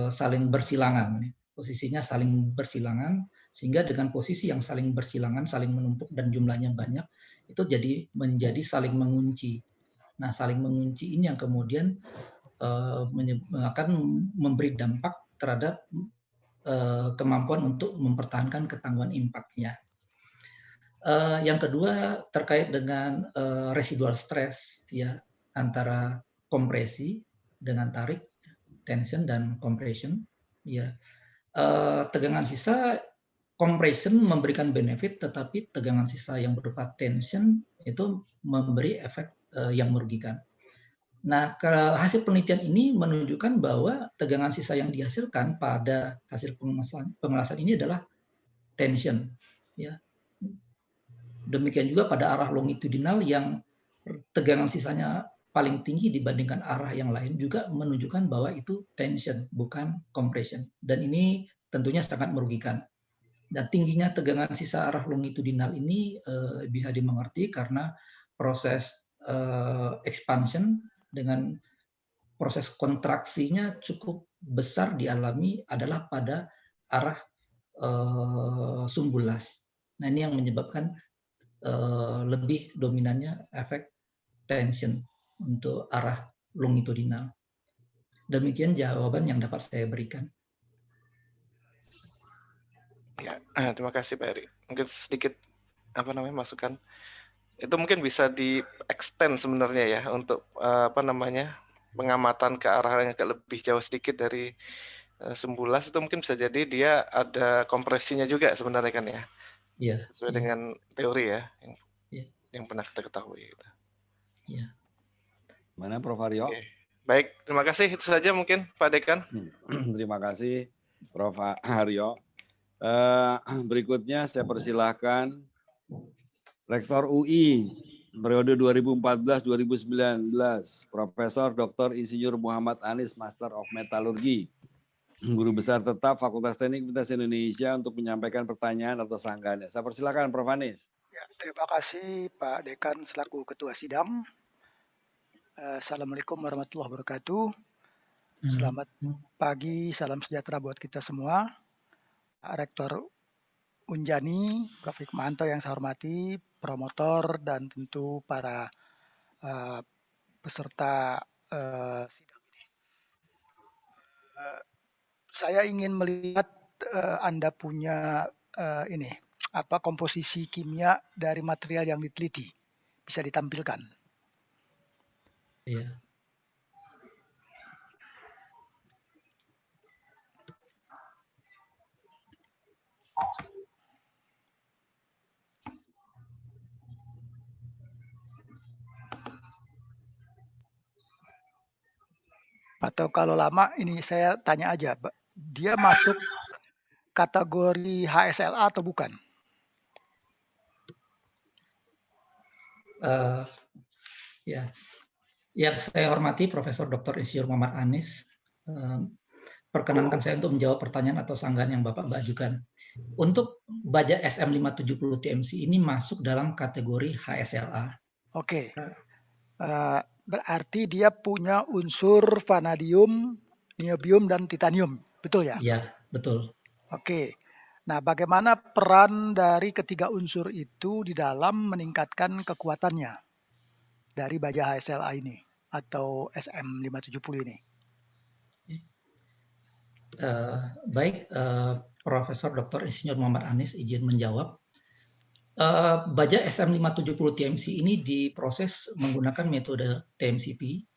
saling bersilangan, posisinya saling bersilangan, sehingga dengan posisi yang saling bersilangan, saling menumpuk dan jumlahnya banyak, itu menjadi saling mengunci. Nah, saling mengunci ini yang kemudian akan memberi dampak terhadap kemampuan untuk mempertahankan ketangguhan impaknya. Yang kedua terkait dengan residual stress ya, antara kompresi dengan tarik, tension dan compression ya. Tegangan sisa, compression memberikan benefit, tetapi tegangan sisa yang berupa tension itu memberi efek yang merugikan. Nah, hasil penelitian ini menunjukkan bahwa tegangan sisa yang dihasilkan pada hasil pengelasan ini adalah tension ya. Demikian juga pada arah longitudinal yang tegangan sisanya paling tinggi dibandingkan arah yang lain juga menunjukkan bahwa itu tension, bukan compression. Dan ini tentunya sangat merugikan. Dan tingginya tegangan sisa arah longitudinal ini bisa dimengerti karena proses expansion dengan proses kontraksinya cukup besar dialami adalah pada arah sumbulas. Nah, ini yang menyebabkan lebih dominannya efek tension untuk arah longitudinal. Demikian jawaban yang dapat saya berikan. Ya, terima kasih Pak Heri. Mungkin sedikit masukan. Itu mungkin bisa di-extend sebenarnya ya untuk pengamatan ke arah yang agak lebih jauh sedikit dari sembulas, itu mungkin bisa jadi dia ada kompresinya juga sebenarnya kan ya. Iya. Sesuai dengan teori ya yang pernah kita ketahui. Iya. Mana Prof. Haryo? Oke. Baik, terima kasih. Itu saja mungkin Pak Dekan. Terima kasih Prof. Haryo. Berikutnya saya persilahkan Rektor UI periode 2014-2019, Profesor Dr. Insinyur Muhammad Anis, Master of Metallurgy, Guru Besar Tetap Fakultas Teknik Universitas Indonesia untuk menyampaikan pertanyaan atau sanggahannya. Saya persilakan Prof. Anis. Ya, terima kasih Pak Dekan selaku Ketua Sidang. Assalamualaikum warahmatullahi wabarakatuh. Selamat pagi, salam sejahtera buat kita semua. Pak Rektor Unjani, Prof. Hikmahanto yang saya hormati, promotor dan tentu para peserta sidang ini. Saya ingin melihat Anda punya komposisi kimia dari material yang diteliti. Bisa ditampilkan. Iya. Atau kalau lama ini saya tanya aja, dia masuk kategori HSLA atau bukan? Ya, yang saya hormati Profesor Dr. Insinyur Muhammad Anis. Perkenankan saya untuk menjawab pertanyaan atau sanggahan yang Bapak ajukan. Untuk baja SM570 TMC ini masuk dalam kategori HSLA. Oke. Berarti dia punya unsur vanadium, niobium, dan titanium. Betul ya? Iya, betul. Oke. Nah, bagaimana peran dari ketiga unsur itu di dalam meningkatkan kekuatannya dari baja HSLA ini atau SM570 ini? Baik, Profesor Dr. Insinyur Muhammad Anis izin menjawab. Baja SM570 TMC ini diproses menggunakan metode TMCP,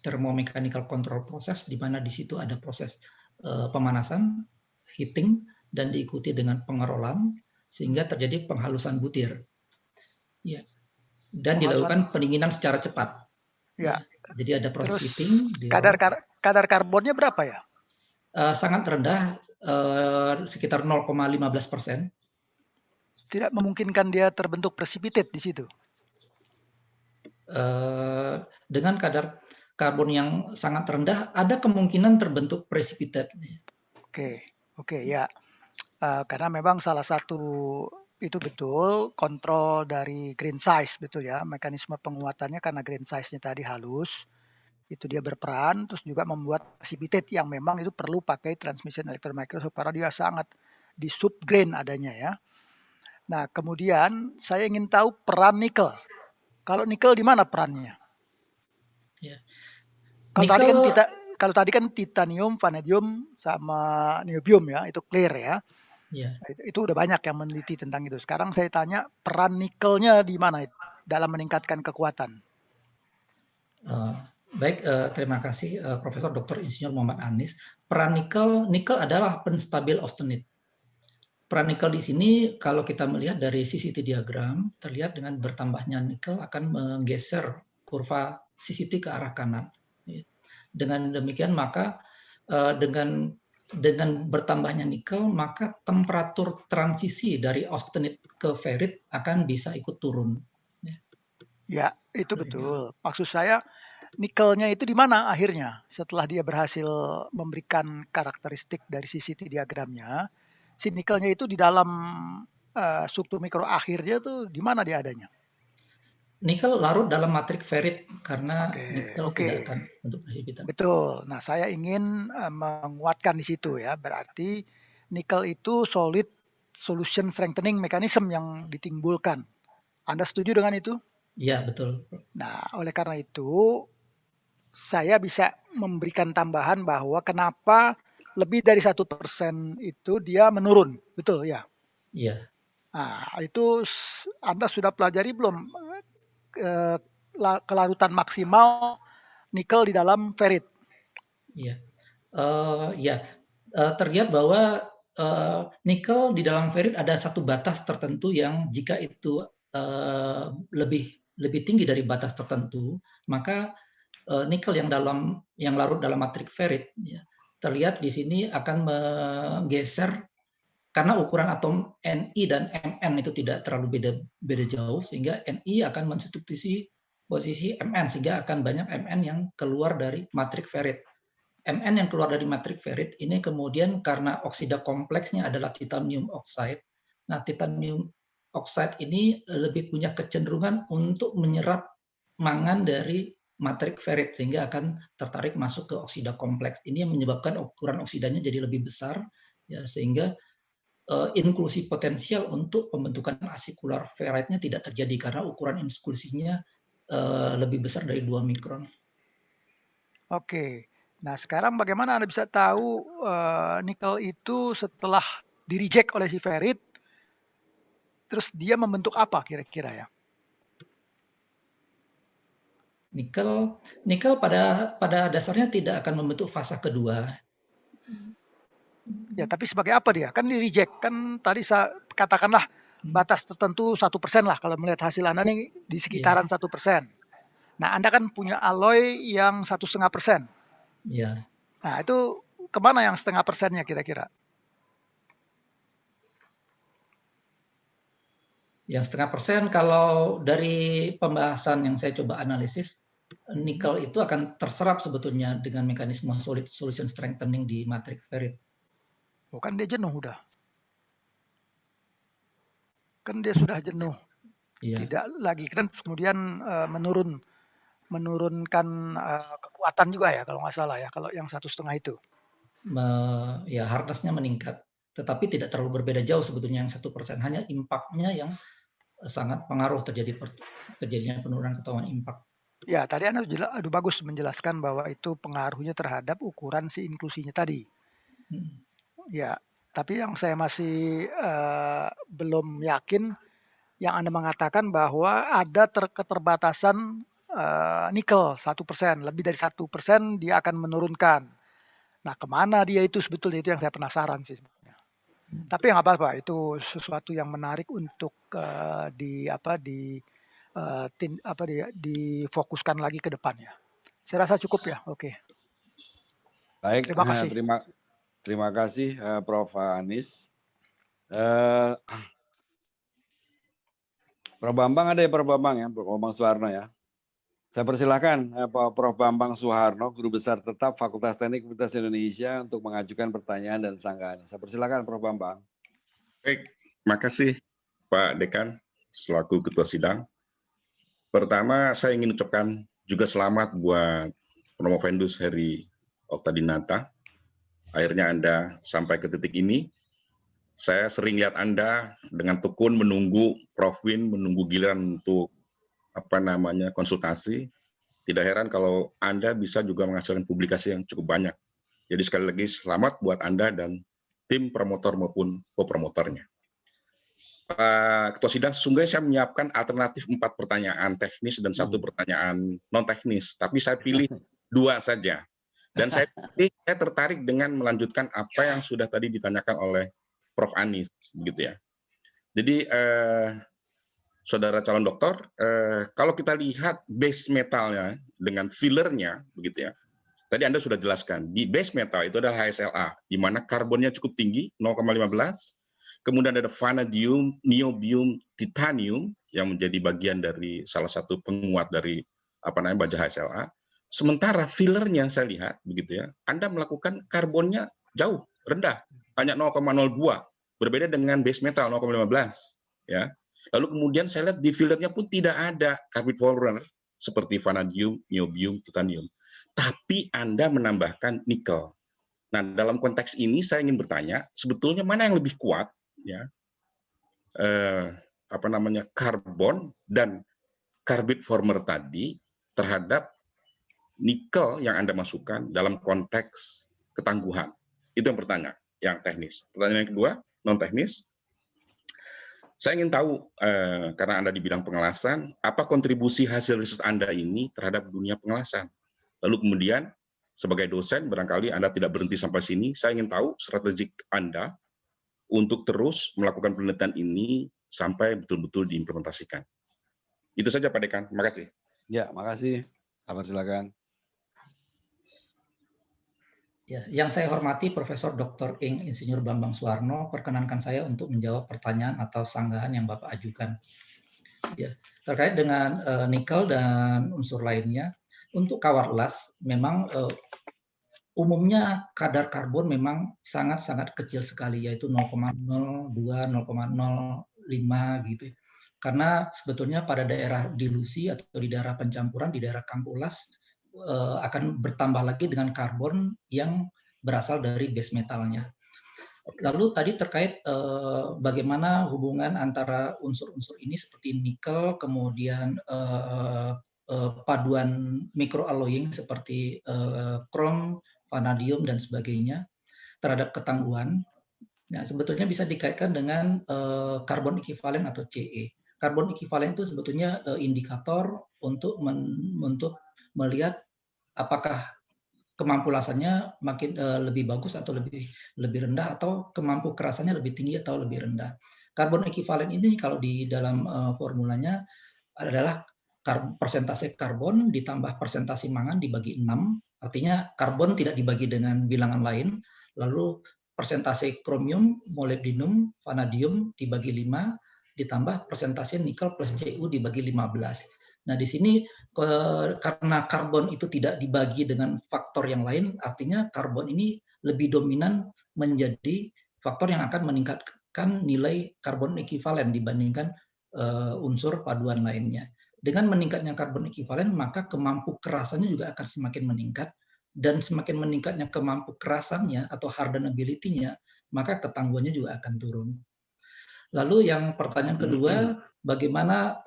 Thermomechanical Control Process, di mana di situ ada proses pemanasan, heating, dan diikuti dengan pengerolan, sehingga terjadi penghalusan butir. Ya. Dan dilakukan pendinginan secara cepat. Ya. Jadi ada proses Terus, heating. kadar karbonnya berapa ya? Sangat rendah, sekitar 0,15%. Tidak memungkinkan dia terbentuk precipitate di situ? Dengan kadar karbon yang sangat rendah, ada kemungkinan terbentuk precipitate. Oke, ya. Karena memang salah satu itu betul kontrol dari grain size, betul ya. Mekanisme penguatannya karena grain size-nya tadi halus, itu dia berperan, terus juga membuat precipitate yang memang itu perlu pakai transmission electron microscope karena dia sangat di subgrain adanya ya. Nah, kemudian saya ingin tahu peran nikel. Kalau nikel di mana perannya? Ya. Kalau tadi kan titanium, vanadium, sama niobium ya, itu clear ya. Ya. Itu udah banyak yang meneliti tentang itu. Sekarang saya tanya peran nikelnya di mana dalam meningkatkan kekuatan? Baik, terima kasih Profesor Dr. Insinyur Muhammad Anis. Peran nikel adalah penstabil austenite. Peran nikel di sini kalau kita melihat dari CCT diagram, terlihat dengan bertambahnya nikel akan menggeser kurva CCT ke arah kanan. Dengan demikian maka dengan bertambahnya nikel, maka temperatur transisi dari austenite ke ferrit akan bisa ikut turun. Ya, itu betul. Maksud saya nikelnya itu di mana akhirnya setelah dia berhasil memberikan karakteristik dari CCT diagramnya, si nikelnya itu di dalam struktur mikro akhirnya tuh di mana dia adanya? Nikel larut dalam matrik ferrit karena nikel tidak akan bentuk precipitate. Betul. Nah, saya ingin menguatkan di situ ya. Berarti nikel itu solid solution strengthening mechanism yang ditimbulkan. Anda setuju dengan itu? Iya, betul. Nah, oleh karena itu, saya bisa memberikan tambahan bahwa kenapa lebih dari 1% itu dia menurun. Betul ya? Iya. Nah, itu Anda sudah pelajari belum kelarutan maksimal nikel di dalam ferrit? Iya. Ya, terlihat bahwa nikel di dalam ferrit ada satu batas tertentu yang jika itu lebih tinggi dari batas tertentu, maka nikel yang larut dalam matrik ferrit ya, terlihat di sini akan menggeser karena ukuran atom Ni dan Mn itu tidak terlalu beda jauh, sehingga Ni akan mensubstitusi posisi Mn, sehingga akan banyak Mn yang keluar dari matrik ferrit. Mn yang keluar dari matrik ferrit ini kemudian karena oksida kompleksnya adalah titanium oxide. Nah, titanium oxide ini lebih punya kecenderungan untuk menyerap mangan dari matrik ferrit sehingga akan tertarik masuk ke oksida kompleks. Ini yang menyebabkan ukuran oksidanya jadi lebih besar ya, sehingga inklusi potensial untuk pembentukan asikular ferritnya tidak terjadi karena ukuran inklusinya lebih besar dari 2 mikron. Oke. Nah, sekarang bagaimana Anda bisa tahu nikel itu setelah di-reject oleh si ferrit, terus dia membentuk apa kira-kira ya? Nikel pada dasarnya tidak akan membentuk fasa kedua. Ya, tapi sebagai apa dia? Kan di-reject. Kan tadi saya katakanlah batas tertentu 1% lah kalau melihat hasil Anda nih di sekitaran 1%. Nah, Anda kan punya alloy yang 1,5%. Ya. Nah, itu kemana yang 0,5%-nya kira-kira? Yang 0,5% kalau dari pembahasan yang saya coba analisis, nikel itu akan terserap sebetulnya dengan mekanisme solid solution strengthening di matrik ferrit. Oh, kan dia jenuh udah. Kan dia sudah jenuh. Iya. Tidak lagi kan kemudian menurunkan kekuatan juga ya kalau nggak salah ya, kalau yang 1,5 itu. Ya, hardness-nya meningkat, tetapi tidak terlalu berbeda jauh sebetulnya yang 1%. Hanya impact-nya yang sangat pengaruh terjadinya penurunan ketahuan impact. Ya, tadi Anda bagus menjelaskan bahwa itu pengaruhnya terhadap ukuran si inklusinya tadi. Ya, tapi yang saya masih belum yakin yang Anda mengatakan bahwa ada keterbatasan nikel 1%, lebih dari 1% dia akan menurunkan. Nah, kemana dia itu sebetulnya, itu yang saya penasaran sih sebenarnya. Tapi nggak apa-apa, itu sesuatu yang menarik untuk difokuskan lagi ke depannya. Saya rasa cukup ya. Oke. Baik, Terima kasih. Terima kasih Prof. Anies. Prof. Bambang ada ya, Prof. Bambang ya, Prof. Bambang Suharno ya. Saya persilakan Prof. Bambang Suharno, Guru Besar Tetap Fakultas Teknik Universitas Indonesia untuk mengajukan pertanyaan dan sanggahan. Saya persilakan Prof. Bambang. Baik, makasih Pak Dekan selaku Ketua Sidang. Pertama, saya ingin ucapkan juga selamat buat Promovendus Heri Oktadinata. Akhirnya Anda sampai ke titik ini. Saya sering lihat Anda dengan tekun menunggu Prof Win, menunggu giliran untuk konsultasi. Tidak heran kalau Anda bisa juga menghasilkan publikasi yang cukup banyak. Jadi sekali lagi selamat buat Anda dan tim promotor maupun co-promotornya. Pak Ketua Sidang, sesungguhnya saya menyiapkan alternatif 4 pertanyaan teknis dan 1 pertanyaan non-teknis, tapi saya pilih 2 saja. Dan saya tertarik dengan melanjutkan apa yang sudah tadi ditanyakan oleh Prof. Anies, begitu ya. Jadi, saudara calon dokter, kalau kita lihat base metalnya dengan fillernya, begitu ya. Tadi Anda sudah jelaskan, di base metal itu adalah HSLA, di mana karbonnya cukup tinggi, 0,15. Kemudian ada vanadium, niobium, titanium yang menjadi bagian dari salah satu penguat dari baja HSLA. Sementara fillernya saya lihat begitu ya, Anda melakukan karbonnya jauh rendah, hanya 0,02, berbeda dengan base metal 0,15 ya. Lalu kemudian saya lihat di fillernya pun tidak ada carbide forerunner seperti vanadium, niobium, titanium. Tapi Anda menambahkan nikel. Nah, dalam konteks ini saya ingin bertanya, sebetulnya mana yang lebih kuat ya karbon dan carbide former tadi terhadap nikel yang Anda masukkan dalam konteks ketangguhan? Itu yang pertanyaan, yang teknis. Pertanyaan yang kedua, non teknis. Saya ingin tahu, karena Anda di bidang pengelasan, apa kontribusi hasil riset Anda ini terhadap dunia pengelasan? Lalu kemudian, sebagai dosen, barangkali Anda tidak berhenti sampai sini, saya ingin tahu strategi Anda untuk terus melakukan penelitian ini sampai betul-betul diimplementasikan. Itu saja Pak Dekan, terima kasih. Ya, makasih. Sabar, silakan. Ya, yang saya hormati Profesor Dr. Ing Insinyur Bambang Suwarno, perkenankan saya untuk menjawab pertanyaan atau sanggahan yang Bapak ajukan. Ya, terkait dengan nikel dan unsur lainnya, untuk Kawarlas memang umumnya kadar karbon memang sangat-sangat kecil sekali, yaitu 0,02, 0,05 gitu. Karena sebetulnya pada daerah dilusi atau di daerah pencampuran, di daerah Kampulas, akan bertambah lagi dengan karbon yang berasal dari base metalnya. Lalu tadi terkait bagaimana hubungan antara unsur-unsur ini seperti nikel, kemudian paduan microalloying seperti krom, vanadium dan sebagainya terhadap ketangguhan. Nah, sebetulnya bisa dikaitkan dengan karbon ekivalen atau CE. Karbon ekivalen itu sebetulnya indikator untuk melihat apakah kemampulasannya makin lebih bagus atau lebih rendah, atau kemampu kerasannya lebih tinggi atau lebih rendah. Karbon ekivalen ini kalau di dalam formulanya adalah persentase karbon ditambah persentase mangan dibagi 6, artinya karbon tidak dibagi dengan bilangan lain, lalu persentase kromium, molybdenum, vanadium dibagi 5, ditambah persentase nikel plus Cu dibagi 15. Nah, di sini karena karbon itu tidak dibagi dengan faktor yang lain, artinya karbon ini lebih dominan menjadi faktor yang akan meningkatkan nilai karbon ekivalen dibandingkan unsur paduan lainnya. Dengan meningkatnya karbon ekivalen, maka kemampu kerasannya juga akan semakin meningkat, dan semakin meningkatnya kemampu kerasannya atau hardenability-nya, maka ketangguhannya juga akan turun. Lalu yang pertanyaan kedua, bagaimana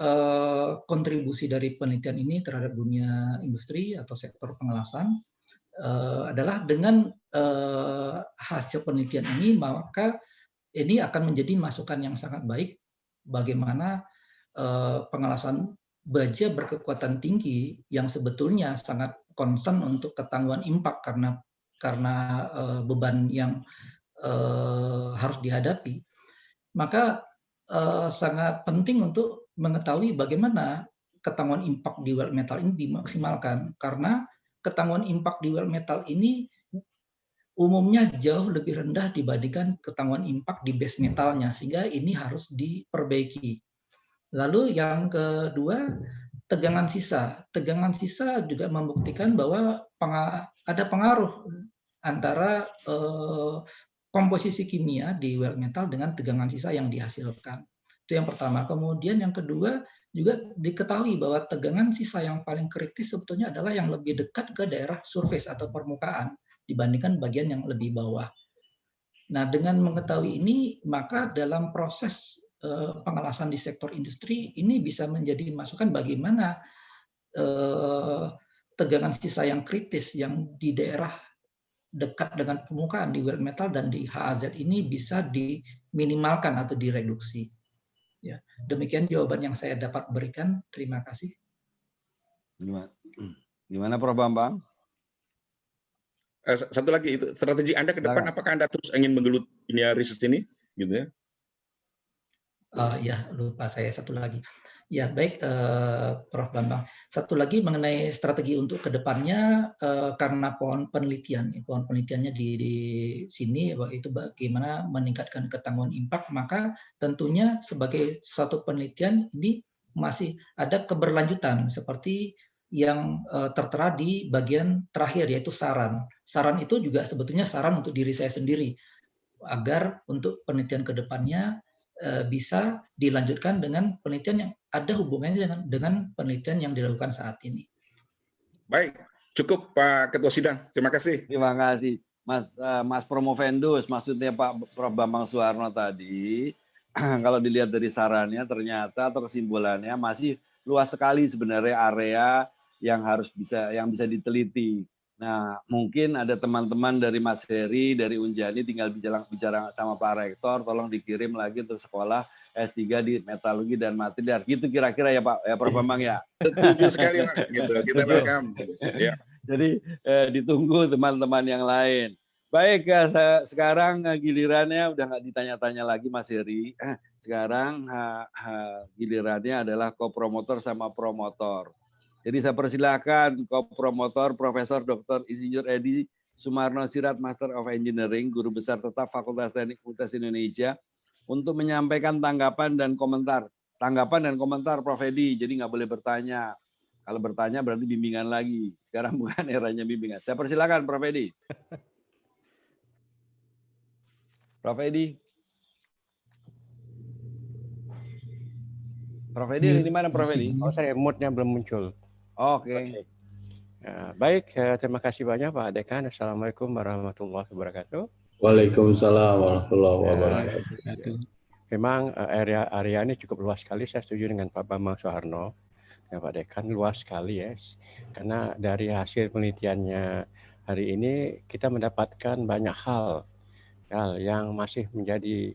kontribusi dari penelitian ini terhadap dunia industri atau sektor pengelasan, adalah dengan hasil penelitian ini, maka ini akan menjadi masukan yang sangat baik bagaimana pengelasan baja berkekuatan tinggi yang sebetulnya sangat concern untuk ketangguhan impact karena beban yang harus dihadapi. Maka sangat penting untuk mengetahui bagaimana ketangguhan impact di wealth metal ini dimaksimalkan, karena ketangguhan impact di wealth metal ini umumnya jauh lebih rendah dibandingkan ketangguhan impact di base metalnya, sehingga ini harus diperbaiki. Lalu yang kedua, tegangan sisa. Tegangan sisa juga membuktikan bahwa ada pengaruh antara komposisi kimia di wealth metal dengan tegangan sisa yang dihasilkan. Itu yang pertama. Kemudian yang kedua, juga diketahui bahwa tegangan sisa yang paling kritis sebetulnya adalah yang lebih dekat ke daerah surface atau permukaan dibandingkan bagian yang lebih bawah. Nah, dengan mengetahui ini, maka dalam proses pengelasan di sektor industri ini bisa menjadi masukan bagaimana tegangan sisa yang kritis yang di daerah dekat dengan permukaan di wealth metal dan di HAZ ini bisa diminimalkan atau direduksi. Ya, demikian jawaban yang saya dapat berikan. Terima kasih. Gimana Prof. Bambang? Satu lagi, itu strategi Anda ke depan, apakah Anda terus ingin menggelut dunia riset ini, gitu ya? Ya, lupa saya satu lagi. Ya, baik, Prof. Bambang. Satu lagi mengenai strategi untuk kedepannya, karena pohon penelitiannya di sini, itu bagaimana meningkatkan ketangguhan impact, maka tentunya sebagai suatu penelitian ini masih ada keberlanjutan seperti yang tertera di bagian terakhir, yaitu saran. Saran itu juga sebetulnya saran untuk diri saya sendiri, agar untuk penelitian kedepannya bisa dilanjutkan dengan penelitian yang ada hubungannya dengan penelitian yang dilakukan saat ini. Baik, cukup Pak Ketua Sidang. Terima kasih. Terima kasih. Mas Promovendus, maksudnya Pak Prof. Bambang Suwarno tadi, kalau dilihat dari sarannya ternyata atau kesimpulannya masih luas sekali sebenarnya area yang bisa diteliti. Nah, mungkin ada teman-teman dari Mas Heri, dari Unjani tinggal bicara sama Pak Rektor, tolong dikirim lagi untuk sekolah S3 di metalurgi dan material. Gitu kira-kira ya Pak, ya Prof Bambang ya. Setuju sekali Pak, gitu. Kita welcome. Ya. Jadi ditunggu teman-teman yang lain. Baik, sekarang gilirannya udah nggak ditanya-tanya lagi Mas Heri. Sekarang gilirannya adalah kopromotor sama promotor. Jadi saya persilakan kopromotor Profesor Dr. Insinyur Edi Sumarno Sirait, Master of Engineering, Guru Besar Tetap Fakultas Teknik Universitas Indonesia, untuk menyampaikan tanggapan dan komentar. Tanggapan dan komentar Prof. Edi, jadi nggak boleh bertanya. Kalau bertanya berarti bimbingan lagi. Sekarang bukan eranya bimbingan. Saya persilakan Prof. Edi. Prof. Edi. Prof. Edi di mana Prof. Edi? Oh, saya moodnya belum muncul. Oke. Baik, terima kasih banyak Pak Dekan. Assalamualaikum warahmatullahi wabarakatuh. Waalaikumsalam warahmatullahi wabarakatuh. Memang area ini cukup luas sekali. Saya setuju dengan Pak Bambang Soeharno. Ya, Pak Dekan, luas sekali ya. Karena dari hasil penelitiannya hari ini kita mendapatkan banyak hal yang masih menjadi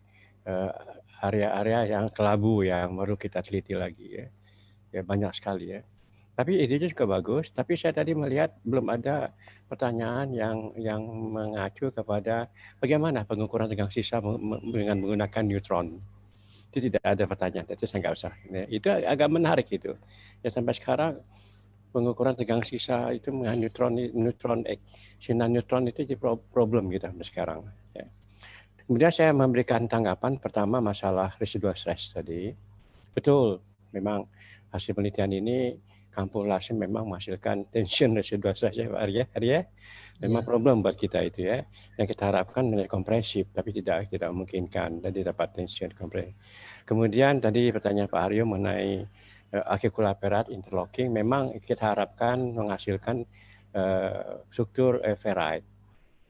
area-area yang kelabu yang baru kita teliti lagi ya. Ya banyak sekali ya. Tapi idenya juga bagus, tapi saya tadi melihat belum ada pertanyaan yang mengacu kepada bagaimana pengukuran tegangan sisa dengan menggunakan neutron. Itu tidak ada pertanyaan, itu saya nggak usah. Itu agak menarik itu. Ya sampai sekarang pengukuran tegangan sisa itu dengan sinar neutron itu jadi problem gitu sampai sekarang. Ya. Kemudian saya memberikan tanggapan pertama masalah residual stress tadi. Betul, memang hasil penelitian ini kampung Lasem memang menghasilkan tension residual stress ya Pak Arya. Memang problem buat kita itu ya. Yang kita harapkan menjadi kompresif, tapi tidak memungkinkan. Tadi dapat tension kompresif. Kemudian tadi pertanyaan Pak Aryo mengenai aciculaperat interlocking, memang kita harapkan menghasilkan struktur ferrite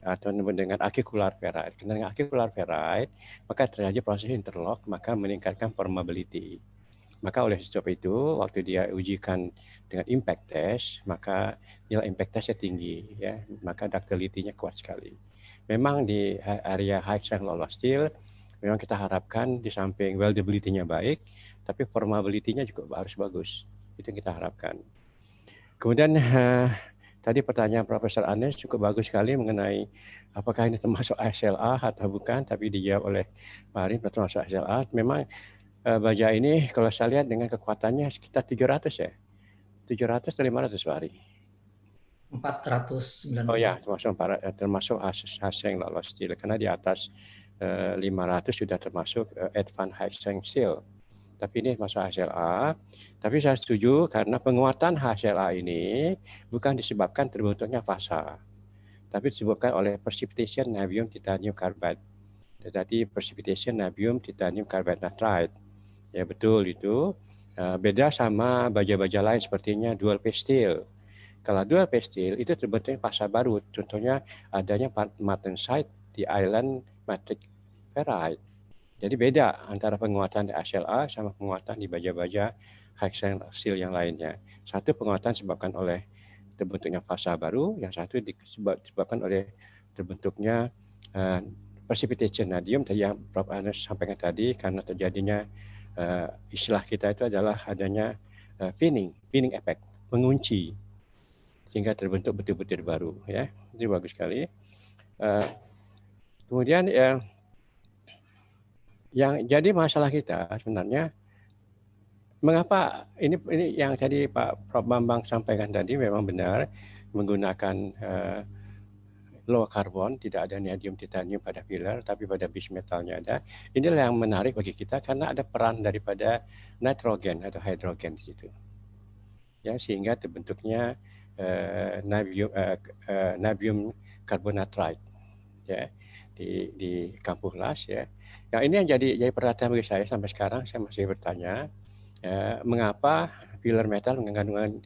atau dengan acicular ferrite. Dengan acicular ferrite, maka terjadi proses interlock, maka meningkatkan permeability. Maka oleh sebab itu, waktu dia ujikan dengan impact test, maka nilai impact testnya tinggi, ya, maka ductility-nya kuat sekali. Memang di area high strength low-loss steel, memang kita harapkan di samping weldability-nya baik, tapi formability-nya juga harus bagus. Itu yang kita harapkan. Kemudian tadi pertanyaan Profesor Anes cukup bagus sekali mengenai apakah ini termasuk SLA atau bukan, tapi dijawab oleh Pak Arin termasuk SLA. Memang baja ini kalau saya lihat dengan kekuatannya sekitar 700 ya. 700 atau 500 Pak Ari? 490. Oh ya, termasuk hasil yang lolos steel. Karena di atas 500 sudah termasuk advanced high strength steel. Tapi ini masuk HSLA. Tapi saya setuju karena penguatan HSLA ini bukan disebabkan terbentuknya fasa. Tapi disebabkan oleh precipitation natrium titanium carbide. Jadi precipitation natrium titanium carbide nitride. Ya betul itu. Beda sama baja-baja lain sepertinya dual phase steel. Kalau dual phase steel itu terbentuknya fasa baru. Contohnya adanya martensite di island matrix ferrite. Jadi beda antara penguatan di HSLA sama penguatan di baja-baja high strength steel yang lainnya. Satu penguatan disebabkan oleh terbentuknya fasa baru, yang satu disebabkan oleh terbentuknya precipitation natrium tadi yang Prof. Anes sampaikan tadi karena terjadinya istilah kita itu adalah adanya finning effect, mengunci sehingga terbentuk butir-butir baru ya. Itu bagus sekali. Kemudian yang jadi masalah kita sebenarnya mengapa ini yang tadi Pak Prof. Bambang sampaikan tadi memang benar menggunakan low carbon, tidak ada neodymium titanium pada filler, tapi pada base metalnya ada. Inilah yang menarik bagi kita karena ada peran daripada nitrogen atau hidrogen di situ. Ya, sehingga terbentuknya natrium carbonitride ya di kampung Las ya. Yang ini yang jadi perhatian bagi saya sampai sekarang saya masih bertanya mengapa filler metal dengan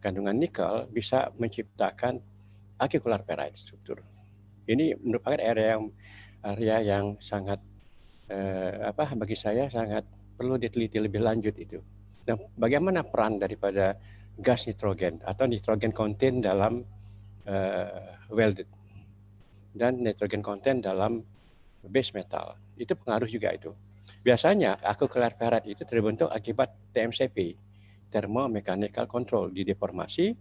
kandungan nikel bisa menciptakan acicular ferrite struktur. Ini merupakan area yang sangat bagi saya sangat perlu diteliti lebih lanjut itu. Nah, bagaimana peran daripada gas nitrogen atau nitrogen konten dalam welded dan nitrogen konten dalam base metal, itu pengaruh juga itu. Biasanya alkyl ferrat itu terbentuk akibat TMCP, thermomechanical control, di deformasi,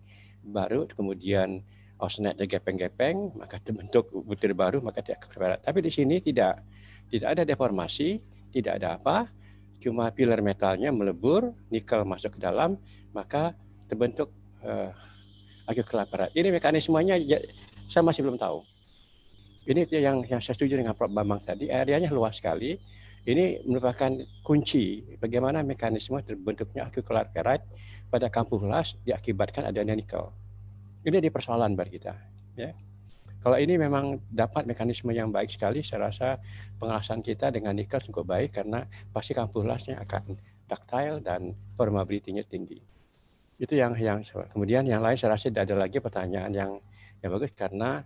baru kemudian austenite gepeng-gepeng, maka terbentuk butir baru, maka alkyl ferrat. Tapi di sini tidak ada deformasi, tidak ada apa, cuma pilar metalnya melebur, nikel masuk ke dalam, maka terbentuk alkyl ferrat. Ini mekanismenya saya masih belum tahu. Ini yang saya setuju dengan Prof. Bambang tadi, areanya luas sekali. Ini merupakan kunci bagaimana mekanisme terbentuknya alkyl ferrat pada kampuhlas diakibatkan adanya nikel. Ini di persoalan bagi kita. Ya. Kalau ini memang dapat mekanisme yang baik sekali, saya rasa pengelasan kita dengan nikel cukup baik karena pasti kampuhlasnya akan ductile dan permeability-nya tinggi. Itu yang kemudian yang lain saya rasa tidak ada lagi pertanyaan yang bagus karena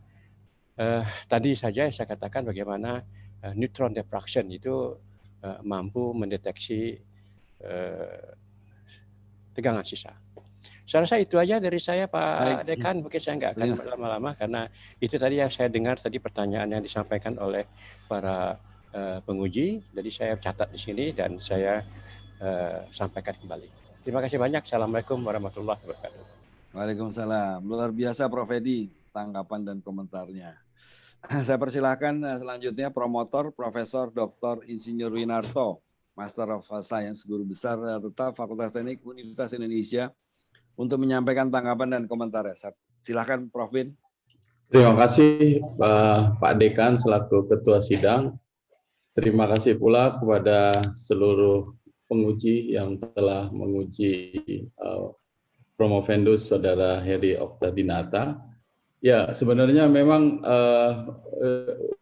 tadi saja saya katakan bagaimana neutron diffraction itu mampu mendeteksi tegangan sisa. Saya rasa itu aja dari saya, Pak Dekan. Mungkin saya nggak akan lama-lama karena itu tadi yang saya dengar tadi pertanyaan yang disampaikan oleh para penguji. Jadi saya catat di sini dan saya sampaikan kembali. Terima kasih banyak. Assalamualaikum warahmatullahi wabarakatuh. Waalaikumsalam. Luar biasa Prof. Edi tanggapan dan komentarnya. Saya persilahkan selanjutnya promotor Profesor Dr. Insinyur Winarto, Master of Science, Guru Besar Tetap Fakultas Teknik Universitas Indonesia, untuk menyampaikan tanggapan dan komentarnya. Silakan Prof. Win. Terima kasih Pak Dekan selaku Ketua Sidang. Terima kasih pula kepada seluruh penguji yang telah menguji promovendus Saudara Heri Oktadinata. Ya, sebenarnya memang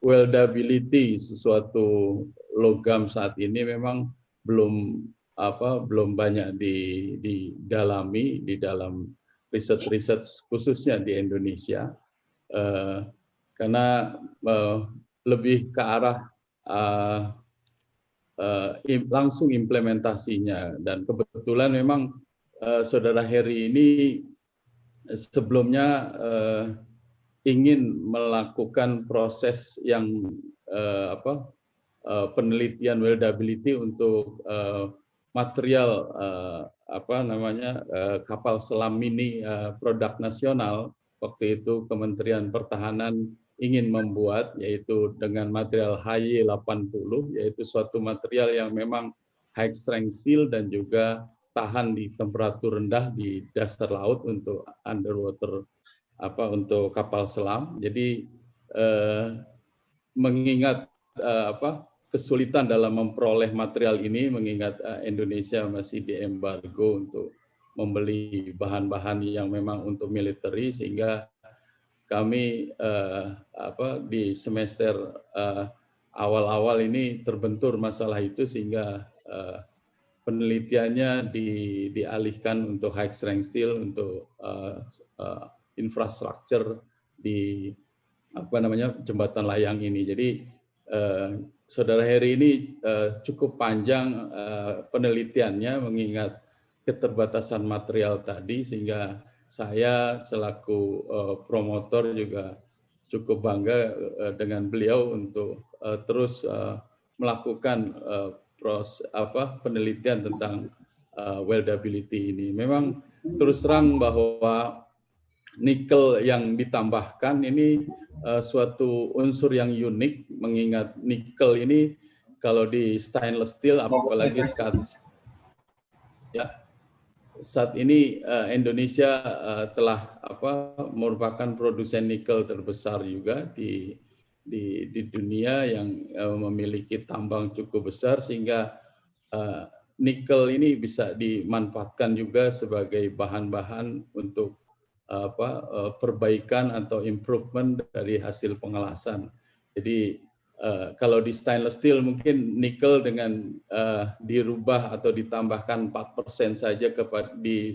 weldability sesuatu logam saat ini memang belum banyak didalami di dalam riset-riset khususnya di Indonesia, karena lebih ke arah langsung implementasinya. Dan kebetulan memang Saudara Heri ini sebelumnya ingin melakukan proses yang penelitian weldability untuk material kapal selam mini produk nasional. Waktu itu Kementerian Pertahanan ingin membuat, yaitu dengan material HY80, yaitu suatu material yang memang high strength steel dan juga tahan di temperatur rendah di dasar laut untuk underwater untuk kapal selam. Jadi mengingat kesulitan dalam memperoleh material ini, mengingat Indonesia masih diembargo untuk membeli bahan-bahan yang memang untuk military, sehingga kami di semester awal-awal ini terbentur masalah itu, sehingga penelitiannya dialihkan untuk high strength steel untuk infrastruktur di jembatan layang ini. Jadi Saudara Heri ini cukup panjang penelitiannya mengingat keterbatasan material tadi, sehingga saya selaku promotor juga cukup bangga dengan beliau untuk terus melakukan penelitian tentang weldability ini. Memang terus terang bahwa nikel yang ditambahkan ini suatu unsur yang unik, mengingat nikel ini kalau di stainless steel, apalagi saat ini Indonesia telah merupakan produsen nikel terbesar juga di dunia, yang memiliki tambang cukup besar, sehingga nikel ini bisa dimanfaatkan juga sebagai bahan-bahan untuk perbaikan atau improvement dari hasil pengelasan. Jadi kalau di stainless steel mungkin nikel dengan dirubah atau ditambahkan 4% saja di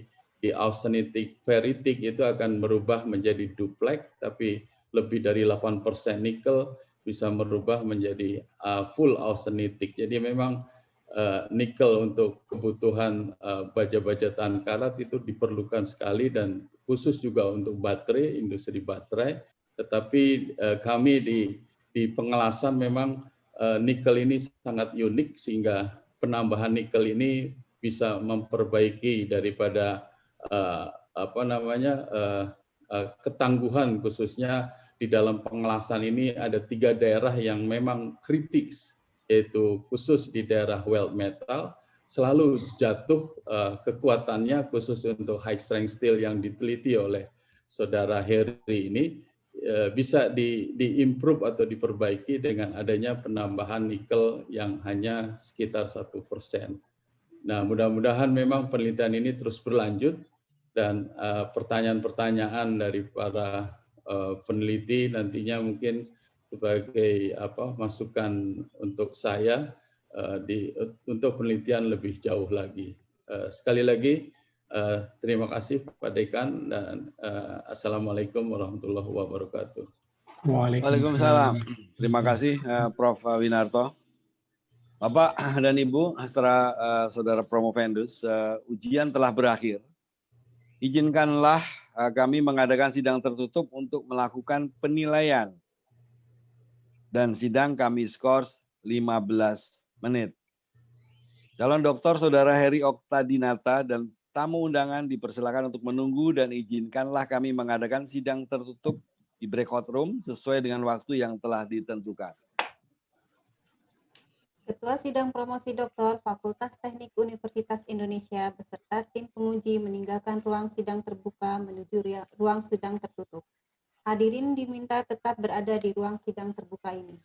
austenitic ferritic itu akan berubah menjadi duplek, tapi lebih dari 8% nikel bisa merubah menjadi full austenitic. Jadi memang nikel untuk kebutuhan baja-baja tahan karat itu diperlukan sekali, dan khusus juga untuk baterai, industri baterai. Tetapi kami di pengelasan memang nikel ini sangat unik, sehingga penambahan nikel ini bisa memperbaiki daripada ketangguhan, khususnya di dalam pengelasan ini ada 3 daerah yang memang kritis, yaitu khusus di daerah welded metal, selalu jatuh kekuatannya khusus untuk high strength steel yang diteliti oleh Saudara Heri ini bisa di-improve atau diperbaiki dengan adanya penambahan nikel yang hanya sekitar 1%. Nah, mudah-mudahan memang penelitian ini terus berlanjut, dan pertanyaan-pertanyaan dari para peneliti nantinya mungkin sebagai masukan untuk saya untuk penelitian lebih jauh lagi. Sekali lagi terima kasih Pak Dekan, dan Assalamualaikum warahmatullahi wabarakatuh. Waalaikumsalam. Terima kasih Prof. Winarto. Bapak dan Ibu, saudara promovendus, ujian telah berakhir. Izinkanlah kami mengadakan sidang tertutup untuk melakukan penilaian. Dan sidang kami skors 15 menit. Calon doktor Saudara Heri Oktadinata dan tamu undangan dipersilakan untuk menunggu, dan izinkanlah kami mengadakan sidang tertutup di breakout room sesuai dengan waktu yang telah ditentukan. Ketua Sidang Promosi Doktor Fakultas Teknik Universitas Indonesia beserta tim penguji meninggalkan ruang sidang terbuka menuju ruang sidang tertutup. Hadirin diminta tetap berada di ruang sidang terbuka ini.